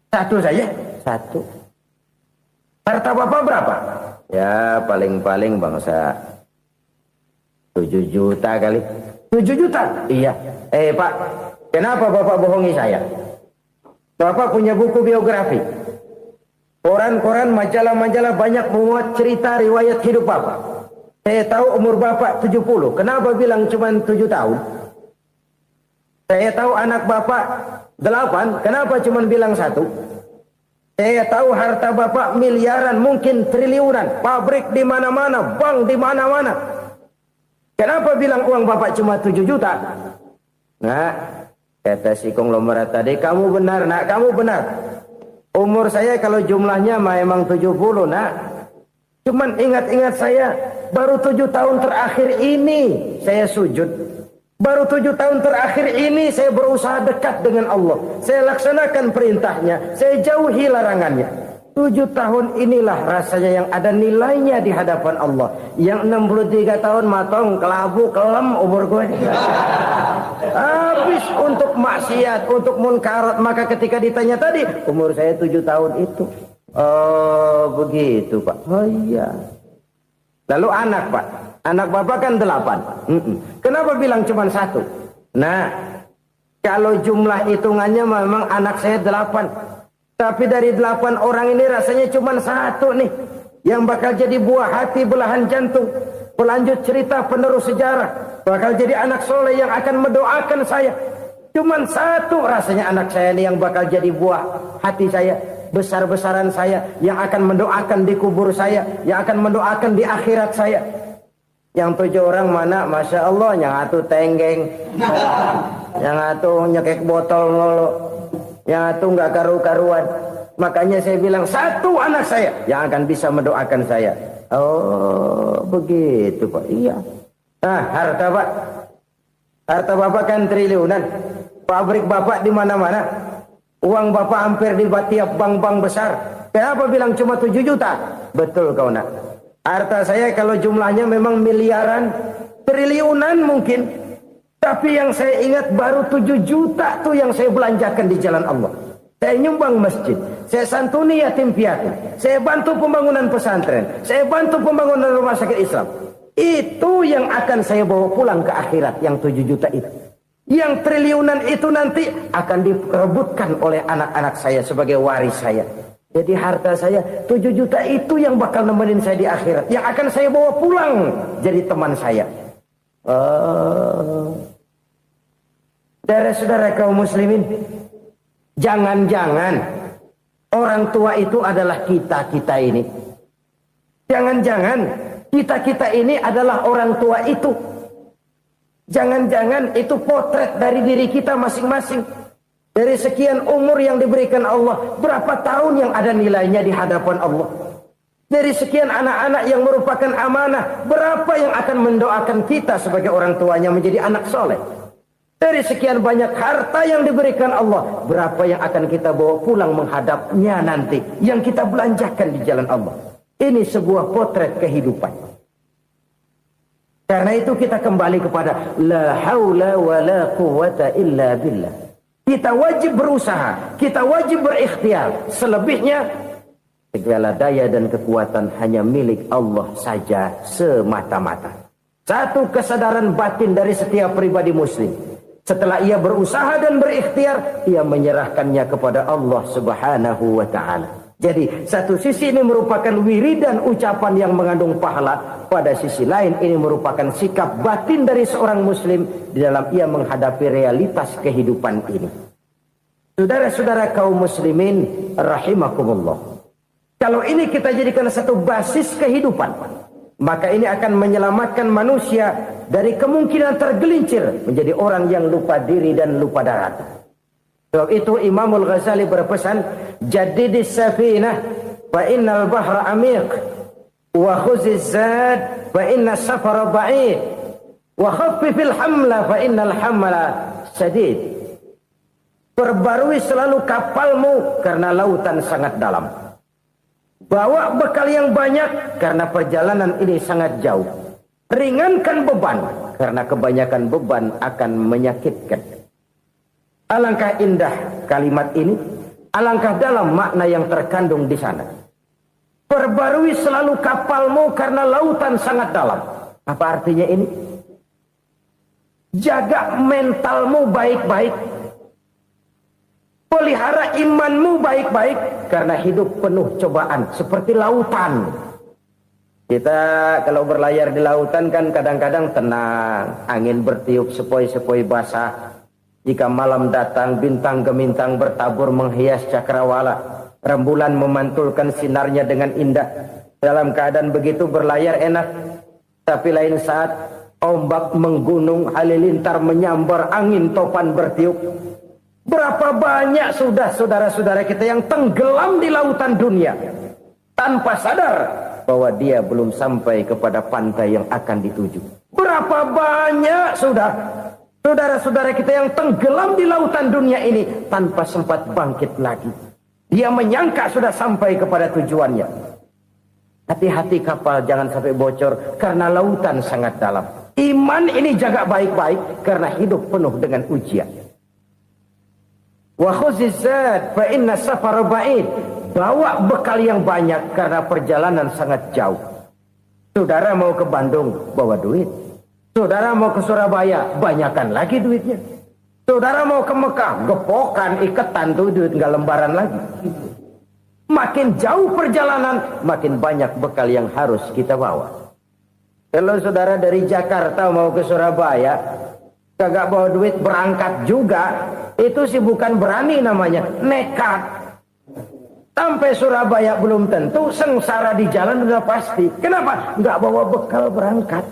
Satu saja? Satu. Harta Bapak berapa? Ya paling-paling bangsa 7 juta kali. 7 juta? Iya. Pak, kenapa Bapak bohongi saya? Bapak punya buku biografi. Koran-koran, majalah-majalah banyak memuat cerita riwayat hidup Bapak. Saya tahu umur Bapak 70. Kenapa bilang cuma 7 tahun? Saya tahu anak Bapak 8. Kenapa cuma bilang 1? Saya tahu harta bapak miliaran, mungkin triliunan, pabrik di mana-mana, bank di mana-mana. Kenapa bilang uang bapak cuma 7 juta? Nah, kata si konglomerat tadi, kamu benar nak, kamu benar. Umur saya kalau jumlahnya memang 70 nak. Cuman ingat-ingat saya, baru 7 tahun terakhir ini saya sujud. Baru 7 tahun terakhir ini saya berusaha dekat dengan Allah. Saya laksanakan perintahnya, saya jauhi larangannya. 7 tahun inilah rasanya yang ada nilainya di hadapan Allah. Yang 63 tahun matong, kelabu, kelem umur gue. Habis untuk maksiat, untuk munkarat. Maka ketika ditanya tadi, umur saya 7 tahun itu. Oh begitu Pak. Oh iya. Lalu anak Pak. Anak bapak kan 8. Kenapa bilang cuma 1? Nah, kalau jumlah hitungannya memang anak saya 8. Tapi dari 8 orang ini rasanya cuma 1 nih. Yang bakal jadi buah hati, belahan jantung. Pelanjut cerita, penerus sejarah. Bakal jadi anak soleh yang akan mendoakan saya. Cuma 1 rasanya anak saya ini yang bakal jadi buah hati saya. Besar-besaran saya. Yang akan mendoakan di kubur saya. Yang akan mendoakan di akhirat saya. Yang 7 orang mana, Masya Allah, yang atu tenggeng, yang atu nyekek botol mulu, yang atu nggak karu-karuan. Makanya saya bilang 1 anak saya yang akan bisa mendoakan saya. Oh begitu Pak. Iya. Nah harta Pak, harta bapak kan triliunan, pabrik bapak di mana-mana, uang bapak hampir di tiap bank-bank besar. Kenapa bilang cuma 7 juta? Betul kau nak. Harta saya kalau jumlahnya memang miliaran, triliunan mungkin. Tapi yang saya ingat baru 7 juta tuh yang saya belanjakan di jalan Allah. Saya nyumbang masjid, saya santuni yatim piatu, saya bantu pembangunan pesantren, saya bantu pembangunan rumah sakit Islam. Itu yang akan saya bawa pulang ke akhirat, yang 7 juta itu. Yang triliunan itu nanti akan diperebutkan oleh anak-anak saya sebagai waris saya. Jadi harta saya 7 juta itu yang bakal nemenin saya di akhirat. Yang akan saya bawa pulang jadi teman saya. Saudara-saudara kaum muslimin, jangan-jangan orang tua itu adalah kita-kita ini. Jangan-jangan kita-kita ini adalah orang tua itu. Jangan-jangan itu potret dari diri kita masing-masing. Dari sekian umur yang diberikan Allah, berapa tahun yang ada nilainya di hadapan Allah? Dari sekian anak-anak yang merupakan amanah, berapa yang akan mendoakan kita sebagai orang tuanya menjadi anak soleh? Dari sekian banyak harta yang diberikan Allah, berapa yang akan kita bawa pulang menghadapnya nanti, yang kita belanjakan di jalan Allah? Ini sebuah potret kehidupan. Karena itu kita kembali kepada la haula wa la quwwata illa billah. Kita wajib berusaha, kita wajib berikhtiar. Selebihnya, segala daya dan kekuatan hanya milik Allah saja semata-mata. Satu kesadaran batin dari setiap pribadi muslim. Setelah ia berusaha dan berikhtiar, ia menyerahkannya kepada Allah Subhanahu wa ta'ala. Jadi, satu sisi ini merupakan wiridan ucapan yang mengandung pahala. Pada sisi lain, ini merupakan sikap batin dari seorang muslim di dalam ia menghadapi realitas kehidupan ini. Saudara-saudara kaum muslimin, rahimakumullah. Kalau ini kita jadikan satu basis kehidupan, maka ini akan menyelamatkan manusia dari kemungkinan tergelincir menjadi orang yang lupa diri dan lupa darat. Sebab itu Imamul Ghazali berpesan, jadidis safinah fa innal bahra amiq wa khuziz zad fa inna safara ba'id wa khaffifil hamla fa innal hamla sadid. Perbarui selalu kapalmu karena lautan sangat dalam. Bawa bekal yang banyak karena perjalanan ini sangat jauh. Ringankan beban karena kebanyakan beban akan menyakitkan. Alangkah indah kalimat ini, alangkah dalam makna yang terkandung di sana. Perbarui selalu kapalmu karena lautan sangat dalam. Apa artinya ini? Jaga mentalmu baik-baik. Pelihara imanmu baik-baik karena hidup penuh cobaan seperti lautan. Kita kalau berlayar di lautan kan kadang-kadang tenang, angin bertiup sepoi-sepoi basah. Jika malam datang bintang gemintang bertabur menghias cakrawala. Rembulan memantulkan sinarnya dengan indah. Dalam keadaan begitu berlayar enak. Tapi lain saat ombak menggunung, halilintar menyambar, angin topan bertiup. Berapa banyak sudah saudara-saudara kita yang tenggelam di lautan dunia tanpa sadar bahwa dia belum sampai kepada pantai yang akan dituju. Berapa banyak sudah saudara-saudara kita yang tenggelam di lautan dunia ini tanpa sempat bangkit lagi. Dia menyangka sudah sampai kepada tujuannya. Hati-hati kapal jangan sampai bocor karena lautan sangat dalam. Iman ini jaga baik-baik karena hidup penuh dengan ujian. Wa khuzizat fa inna safara ba'id. Bawa bekal yang banyak karena perjalanan sangat jauh. Saudara mau ke Bandung, bawa duit. Saudara mau ke Surabaya, banyakan lagi duitnya. Saudara mau ke Mekah, gepokan, iketan tuh duit nggak lembaran lagi. Makin jauh perjalanan, makin banyak bekal yang harus kita bawa. Kalau saudara dari Jakarta mau ke Surabaya, kagak bawa duit berangkat juga, itu sih bukan berani namanya, nekat. Sampai Surabaya belum tentu, sengsara di jalan udah pasti. Kenapa? Nggak bawa bekal berangkat.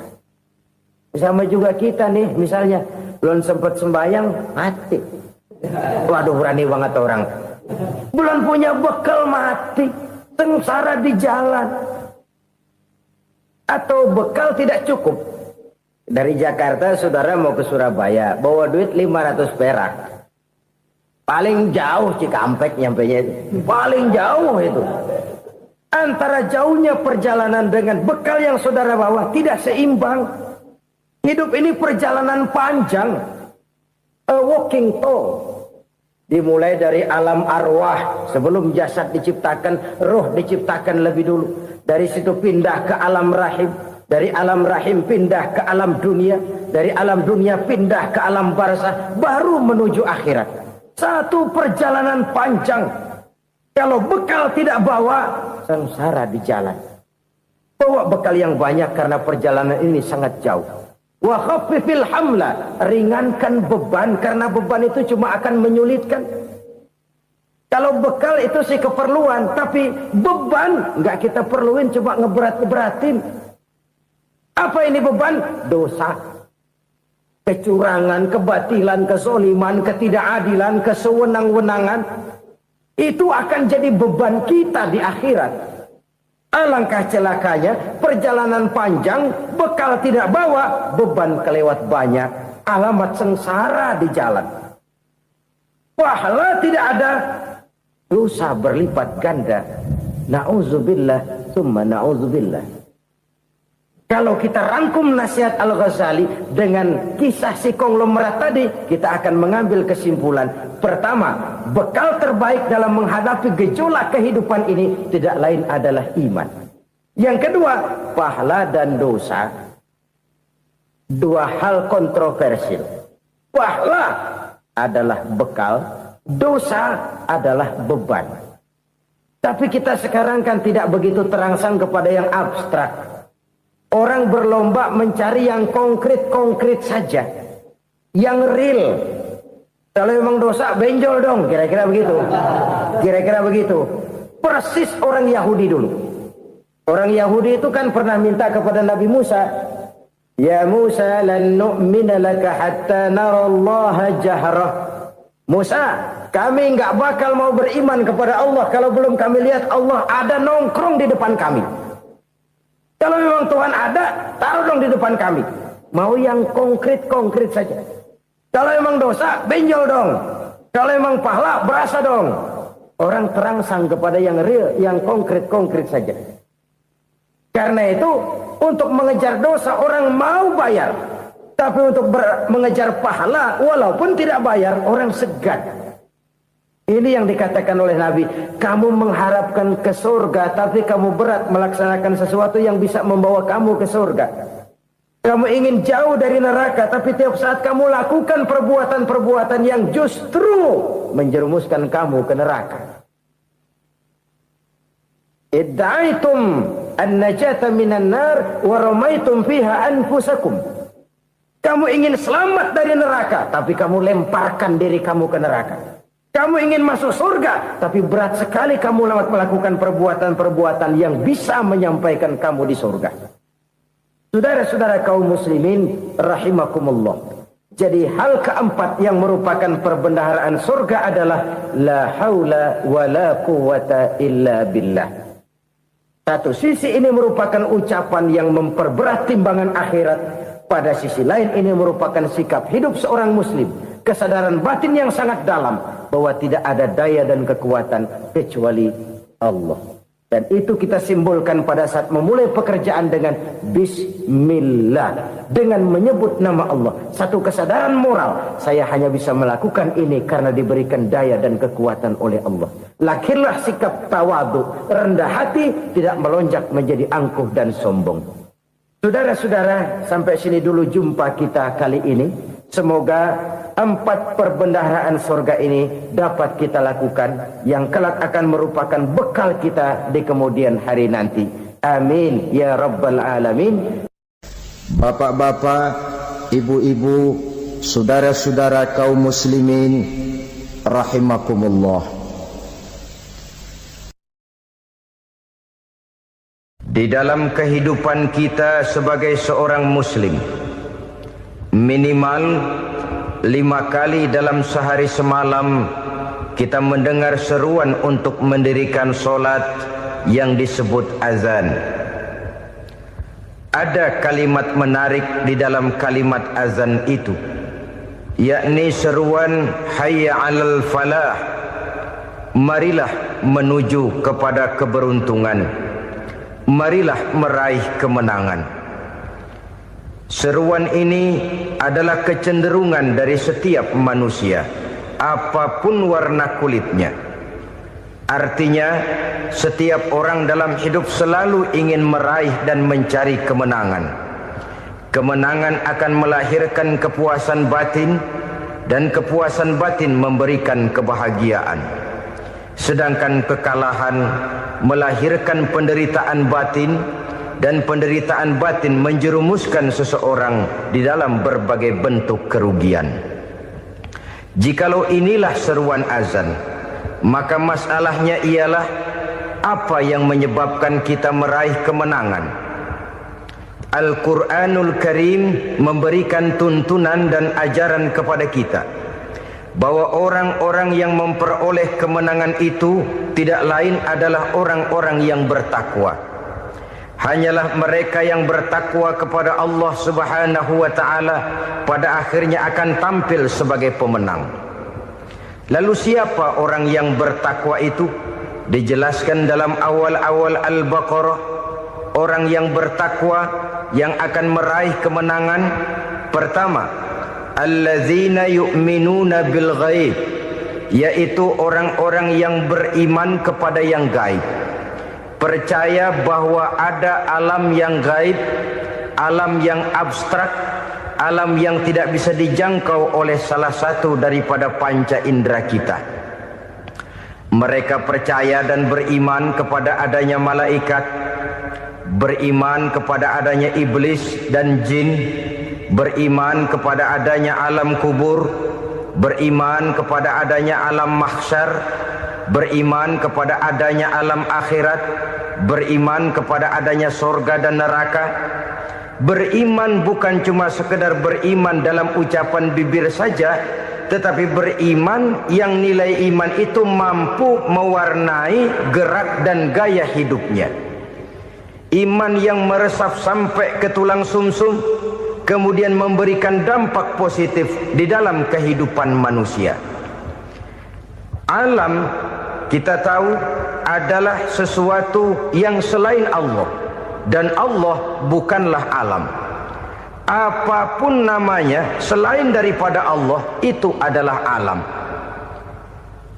Sama juga kita nih, misalnya belum sempat sembahyang, mati. Waduh, berani banget orang. Belum punya bekal, mati. Sengsara di jalan. Atau bekal tidak cukup. Dari Jakarta saudara mau ke Surabaya, bawa duit 500 perak. Paling jauh Cikampek nyampenya itu. Paling jauh itu. Antara jauhnya perjalanan dengan bekal yang saudara bawa tidak seimbang. Hidup ini perjalanan panjang. A walking tour. Dimulai dari alam arwah. Sebelum jasad diciptakan, roh diciptakan lebih dulu. Dari situ pindah ke alam rahim. Dari alam rahim pindah ke alam dunia. Dari alam dunia pindah ke alam barzah. Baru menuju akhirat. Satu perjalanan panjang. Kalau bekal tidak bawa, sengsara di jalan. Bawa bekal yang banyak karena perjalanan ini sangat jauh. Wa khaffifil hamla, ringankan beban karena beban itu cuma akan menyulitkan. Kalau bekal itu sih keperluan, tapi beban nggak kita perluin, coba ngeberat-ngeberatin. Apa ini beban? Dosa, kecurangan, kebatilan, kezoliman, ketidakadilan, kesewenang-wenangan. Itu akan jadi beban kita di akhirat. Alangkah celakanya, perjalanan panjang, bekal tidak bawa, beban kelewat banyak, alamat sengsara di jalan. Pahala tidak ada, dosa berlipat ganda. Na'udzubillah, summa na'udzubillah. Kalau kita rangkum nasihat Al-Ghazali dengan kisah si konglomerat tadi, kita akan mengambil kesimpulan. Pertama, bekal terbaik dalam menghadapi gejolak kehidupan ini tidak lain adalah iman. Yang kedua, pahala dan dosa. Dua hal kontroversial. Pahala adalah bekal, dosa adalah beban. Tapi kita sekarang kan tidak begitu terangsang kepada yang abstrak. Orang berlomba mencari yang konkret-konkret saja. Yang real. Kalau memang dosa, benjol dong. Kira-kira begitu. Kira-kira begitu. Persis orang Yahudi dulu. Orang Yahudi itu kan pernah minta kepada Nabi Musa. Ya Musa, lan nu'mina laka hatta narallaha jahrah. Musa, kami nggak bakal mau beriman kepada Allah kalau belum kami lihat Allah ada nongkrong di depan kami. Kalau memang Tuhan ada, taruh dong di depan kami. Mau yang konkret-konkret saja. Kalau memang dosa, benjol dong. Kalau memang pahala, berasa dong. Orang terangsang kepada yang real, yang konkret-konkret saja. Karena itu, untuk mengejar dosa, orang mau bayar. Tapi untuk mengejar pahala, walaupun tidak bayar, orang segan. Ini yang dikatakan oleh Nabi, kamu mengharapkan ke surga, tapi kamu berat melaksanakan sesuatu yang bisa membawa kamu ke surga. Kamu ingin jauh dari neraka, tapi tiap saat kamu lakukan perbuatan-perbuatan yang justru menjerumuskan kamu ke neraka. Idda'aitum an-najata minan nar wa ramaitum fiha anfusakum. Kamu ingin selamat dari neraka, tapi kamu lemparkan diri kamu ke neraka. Kamu ingin masuk surga, tapi berat sekali kamu melakukan perbuatan-perbuatan yang bisa menyampaikan kamu di surga. Saudara-saudara kaum muslimin rahimakumullah. Jadi hal keempat yang merupakan perbendaharaan surga adalah la haula wa la quwata illa billah. Satu sisi ini merupakan ucapan yang memperberat timbangan akhirat. Pada sisi lain ini merupakan sikap hidup seorang muslim. Kesadaran batin yang sangat dalam bahwa tidak ada daya dan kekuatan kecuali Allah. Dan itu kita simbolkan pada saat memulai pekerjaan dengan bismillah, dengan menyebut nama Allah. Satu kesadaran moral, saya hanya bisa melakukan ini karena diberikan daya dan kekuatan oleh Allah. Lahirlah sikap tawadu, rendah hati, tidak melonjak menjadi angkuh dan sombong. Saudara-saudara, sampai sini dulu jumpa kita kali ini. Semoga 4 perbendaharaan surga ini dapat kita lakukan, yang kelak akan merupakan bekal kita di kemudian hari nanti. Amin ya rabbal alamin. Bapak-bapak, ibu-ibu, saudara-saudara kaum muslimin rahimakumullah. Di dalam kehidupan kita sebagai seorang muslim, minimal 5 kali dalam sehari semalam kita mendengar seruan untuk mendirikan solat yang disebut azan. Ada kalimat menarik di dalam kalimat azan itu, yakni seruan hayya 'alal falah, marilah menuju kepada keberuntungan, marilah meraih kemenangan. Seruan ini adalah kecenderungan dari setiap manusia, apapun warna kulitnya. Artinya, setiap orang dalam hidup selalu ingin meraih dan mencari kemenangan. Kemenangan akan melahirkan kepuasan batin, dan kepuasan batin memberikan kebahagiaan. Sedangkan kekalahan melahirkan penderitaan batin, dan penderitaan batin menjerumuskan seseorang di dalam berbagai bentuk kerugian. Jikalau inilah seruan azan, maka masalahnya ialah apa yang menyebabkan kita meraih kemenangan. Al-Quranul Karim memberikan tuntunan dan ajaran kepada kita bahwa orang-orang yang memperoleh kemenangan itu tidak lain adalah orang-orang yang bertakwa. Hanyalah mereka yang bertakwa kepada Allah Subhanahu wa ta'ala pada akhirnya akan tampil sebagai pemenang. Lalu siapa orang yang bertakwa itu? Dijelaskan dalam awal-awal Al-Baqarah, orang yang bertakwa yang akan meraih kemenangan. Pertama, allazina yu'minuna bil ghaib, yaitu orang-orang yang beriman kepada yang gaib. Percaya bahwa ada alam yang gaib, alam yang abstrak, alam yang tidak bisa dijangkau oleh salah satu daripada panca indera kita. Mereka percaya dan beriman kepada adanya malaikat, beriman kepada adanya iblis dan jin, beriman kepada adanya alam kubur, beriman kepada adanya alam mahsyar, beriman kepada adanya alam akhirat, beriman kepada adanya surga dan neraka. Beriman bukan cuma sekedar beriman dalam ucapan bibir saja, tetapi beriman yang nilai iman itu mampu mewarnai gerak dan gaya hidupnya. Iman yang meresap sampai ke tulang sumsum, kemudian memberikan dampak positif di dalam kehidupan manusia. Alam, kita tahu, adalah sesuatu yang selain Allah, dan Allah bukanlah alam. Apapun namanya selain daripada Allah, itu adalah alam.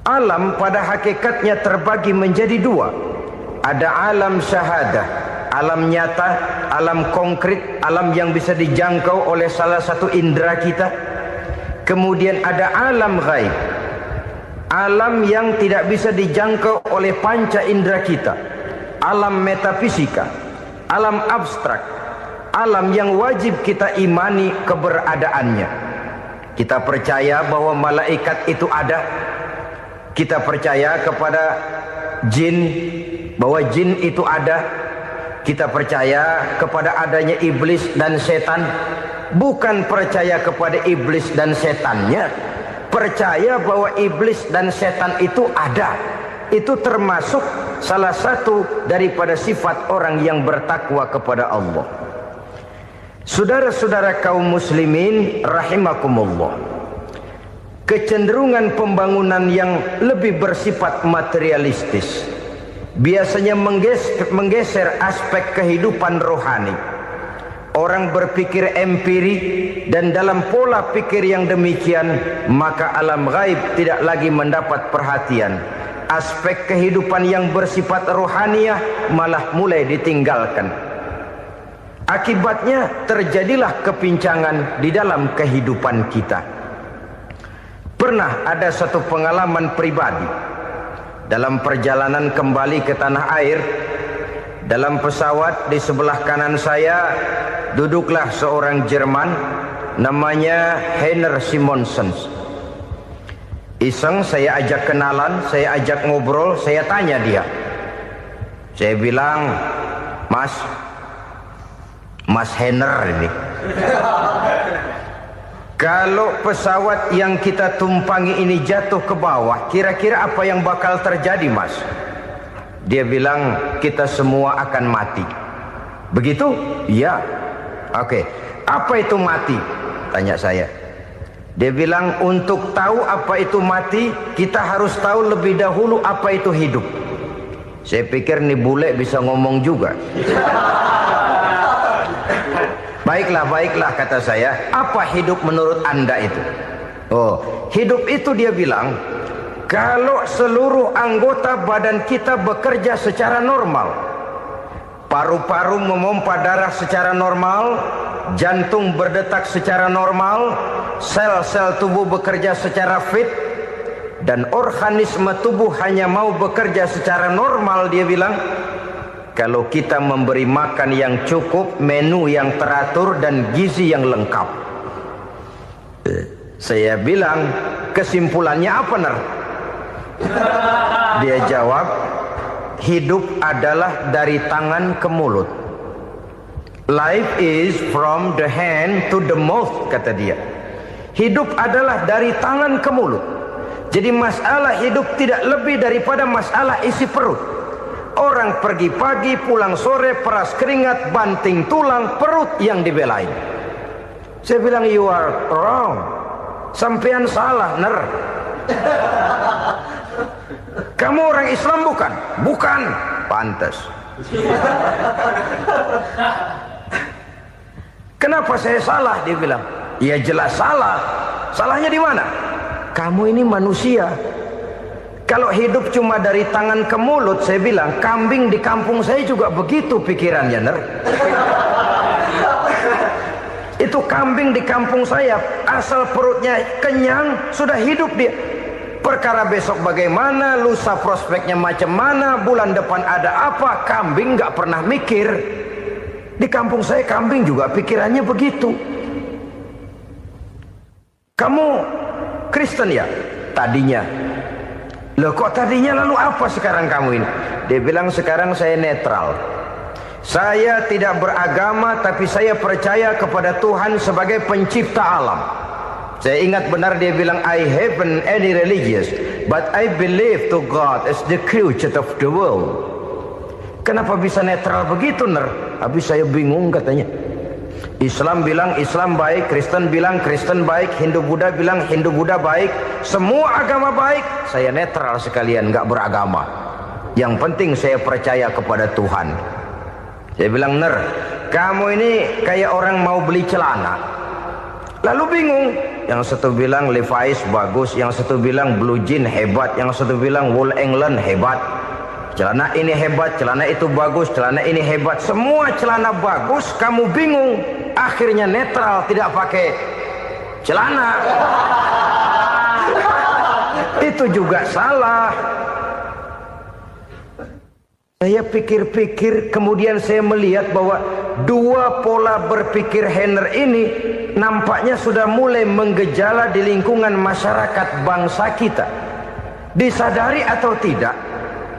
Alam pada hakikatnya terbagi menjadi 2. Ada alam syahadah, alam nyata, alam konkret, alam yang bisa dijangkau oleh salah satu indera kita. Kemudian ada alam ghaib, alam yang tidak bisa dijangkau oleh panca indera kita, alam metafisika, alam abstrak, alam yang wajib kita imani keberadaannya. Kita percaya bahwa malaikat itu ada, Kita percaya kepada jin, bahwa jin itu ada. Kita percaya kepada adanya iblis dan setan. Bukan percaya kepada iblis dan setannya, percaya bahwa iblis dan setan itu ada. Itu termasuk salah satu daripada sifat orang yang bertakwa kepada Allah. Saudara-saudara kaum muslimin rahimakumullah, kecenderungan pembangunan yang lebih bersifat materialistis biasanya menggeser aspek kehidupan rohani. Orang berpikir empiri, dan dalam pola pikir yang demikian maka alam gaib tidak lagi mendapat perhatian. Aspek kehidupan yang bersifat rohaniah malah mulai ditinggalkan. Akibatnya terjadilah kepincangan di dalam kehidupan kita. Pernah ada satu pengalaman pribadi dalam perjalanan kembali ke tanah air. Dalam pesawat di sebelah kanan saya duduklah seorang Jerman namanya Heiner Simonsen. Iseng saya ajak kenalan, saya ajak ngobrol, saya tanya dia. Saya bilang, Mas Heiner ini, kalau pesawat yang kita tumpangi ini jatuh ke bawah, kira-kira apa yang bakal terjadi, Mas? Dia bilang, kita semua akan mati. Begitu? Iya. Oke. Apa itu mati? Tanya saya. Dia bilang, untuk tahu apa itu mati, kita harus tahu lebih dahulu apa itu hidup. Saya pikir nih bule bisa ngomong juga. Baiklah kata saya. Apa hidup menurut Anda itu? Oh, hidup itu dia bilang, kalau seluruh anggota badan kita bekerja secara normal, paru-paru memompa darah secara normal, jantung berdetak secara normal, sel-sel tubuh bekerja secara fit, dan organisme tubuh hanya mau bekerja secara normal, dia bilang, kalau kita memberi makan yang cukup, menu yang teratur, dan gizi yang lengkap. Saya bilang, kesimpulannya apa, Ner? Dia jawab, hidup adalah dari tangan ke mulut. Life is from the hand to the mouth, kata dia. Hidup adalah dari tangan ke mulut. Jadi masalah hidup tidak lebih daripada masalah isi perut. Orang pergi pagi, pulang sore, peras keringat, banting tulang, perut yang dibelain. Saya bilang, you are wrong. Sampean salah, Ner. Kamu orang Islam bukan? Bukan. Pantas. Kenapa saya salah? Dia bilang, ya jelas salah. Salahnya di mana? Kamu ini manusia. Kalau hidup cuma dari tangan ke mulut, saya bilang, kambing di kampung saya juga begitu pikirannya, Ner. Itu kambing di kampung saya, asal perutnya kenyang, sudah hidup dia. Perkara besok bagaimana, lusa prospeknya macam mana, bulan depan ada apa, kambing nggak pernah mikir. Di kampung saya kambing juga pikirannya begitu. Kamu Kristen ya? Tadinya. Loh kok tadinya, lalu apa sekarang kamu ini? Dia bilang, sekarang saya netral. Saya tidak beragama, tapi saya percaya kepada Tuhan sebagai pencipta alam. Saya ingat benar dia bilang, I haven't any religious, but I believe to God as the creator of the world. Kenapa bisa netral begitu, Ner? Habis saya bingung katanya. Islam bilang Islam baik, Kristen bilang Kristen baik, Hindu Buddha bilang Hindu Buddha baik, semua agama baik. Saya netral sekalian, nggak beragama. Yang penting saya percaya kepada Tuhan. Saya bilang, Ner, kamu ini kayak orang mau beli celana. Lalu bingung. Yang satu bilang Levi's bagus, yang satu bilang Blue Jean hebat, yang satu bilang Wool England hebat. Celana ini hebat, celana itu bagus, celana ini hebat. Semua celana bagus, kamu bingung. Akhirnya netral, tidak pakai celana. Itu juga salah. Saya pikir-pikir, kemudian saya melihat bahwa dua pola berpikir Heiner ini nampaknya sudah mulai menggejala di lingkungan masyarakat bangsa kita. Disadari atau tidak,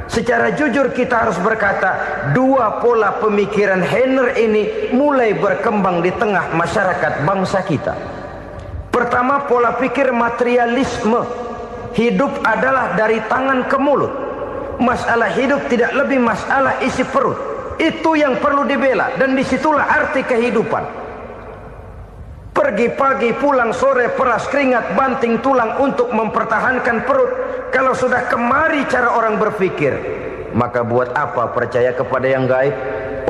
secara jujur kita harus berkata, dua pola pemikiran Henner ini mulai berkembang di tengah masyarakat bangsa kita. Pertama, pola pikir materialisme. Hidup adalah dari tangan ke mulut. Masalah hidup tidak lebih masalah isi perut. Itu yang perlu dibela, dan disitulah arti kehidupan. Pergi pagi, pulang sore, peras keringat, banting tulang untuk mempertahankan perut. Kalau sudah kemari cara orang berpikir, maka buat apa percaya kepada yang gaib?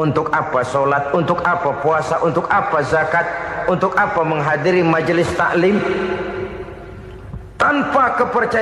Untuk apa sholat? Untuk apa puasa? Untuk apa zakat? Untuk apa menghadiri majelis taklim? Tanpa kepercayaan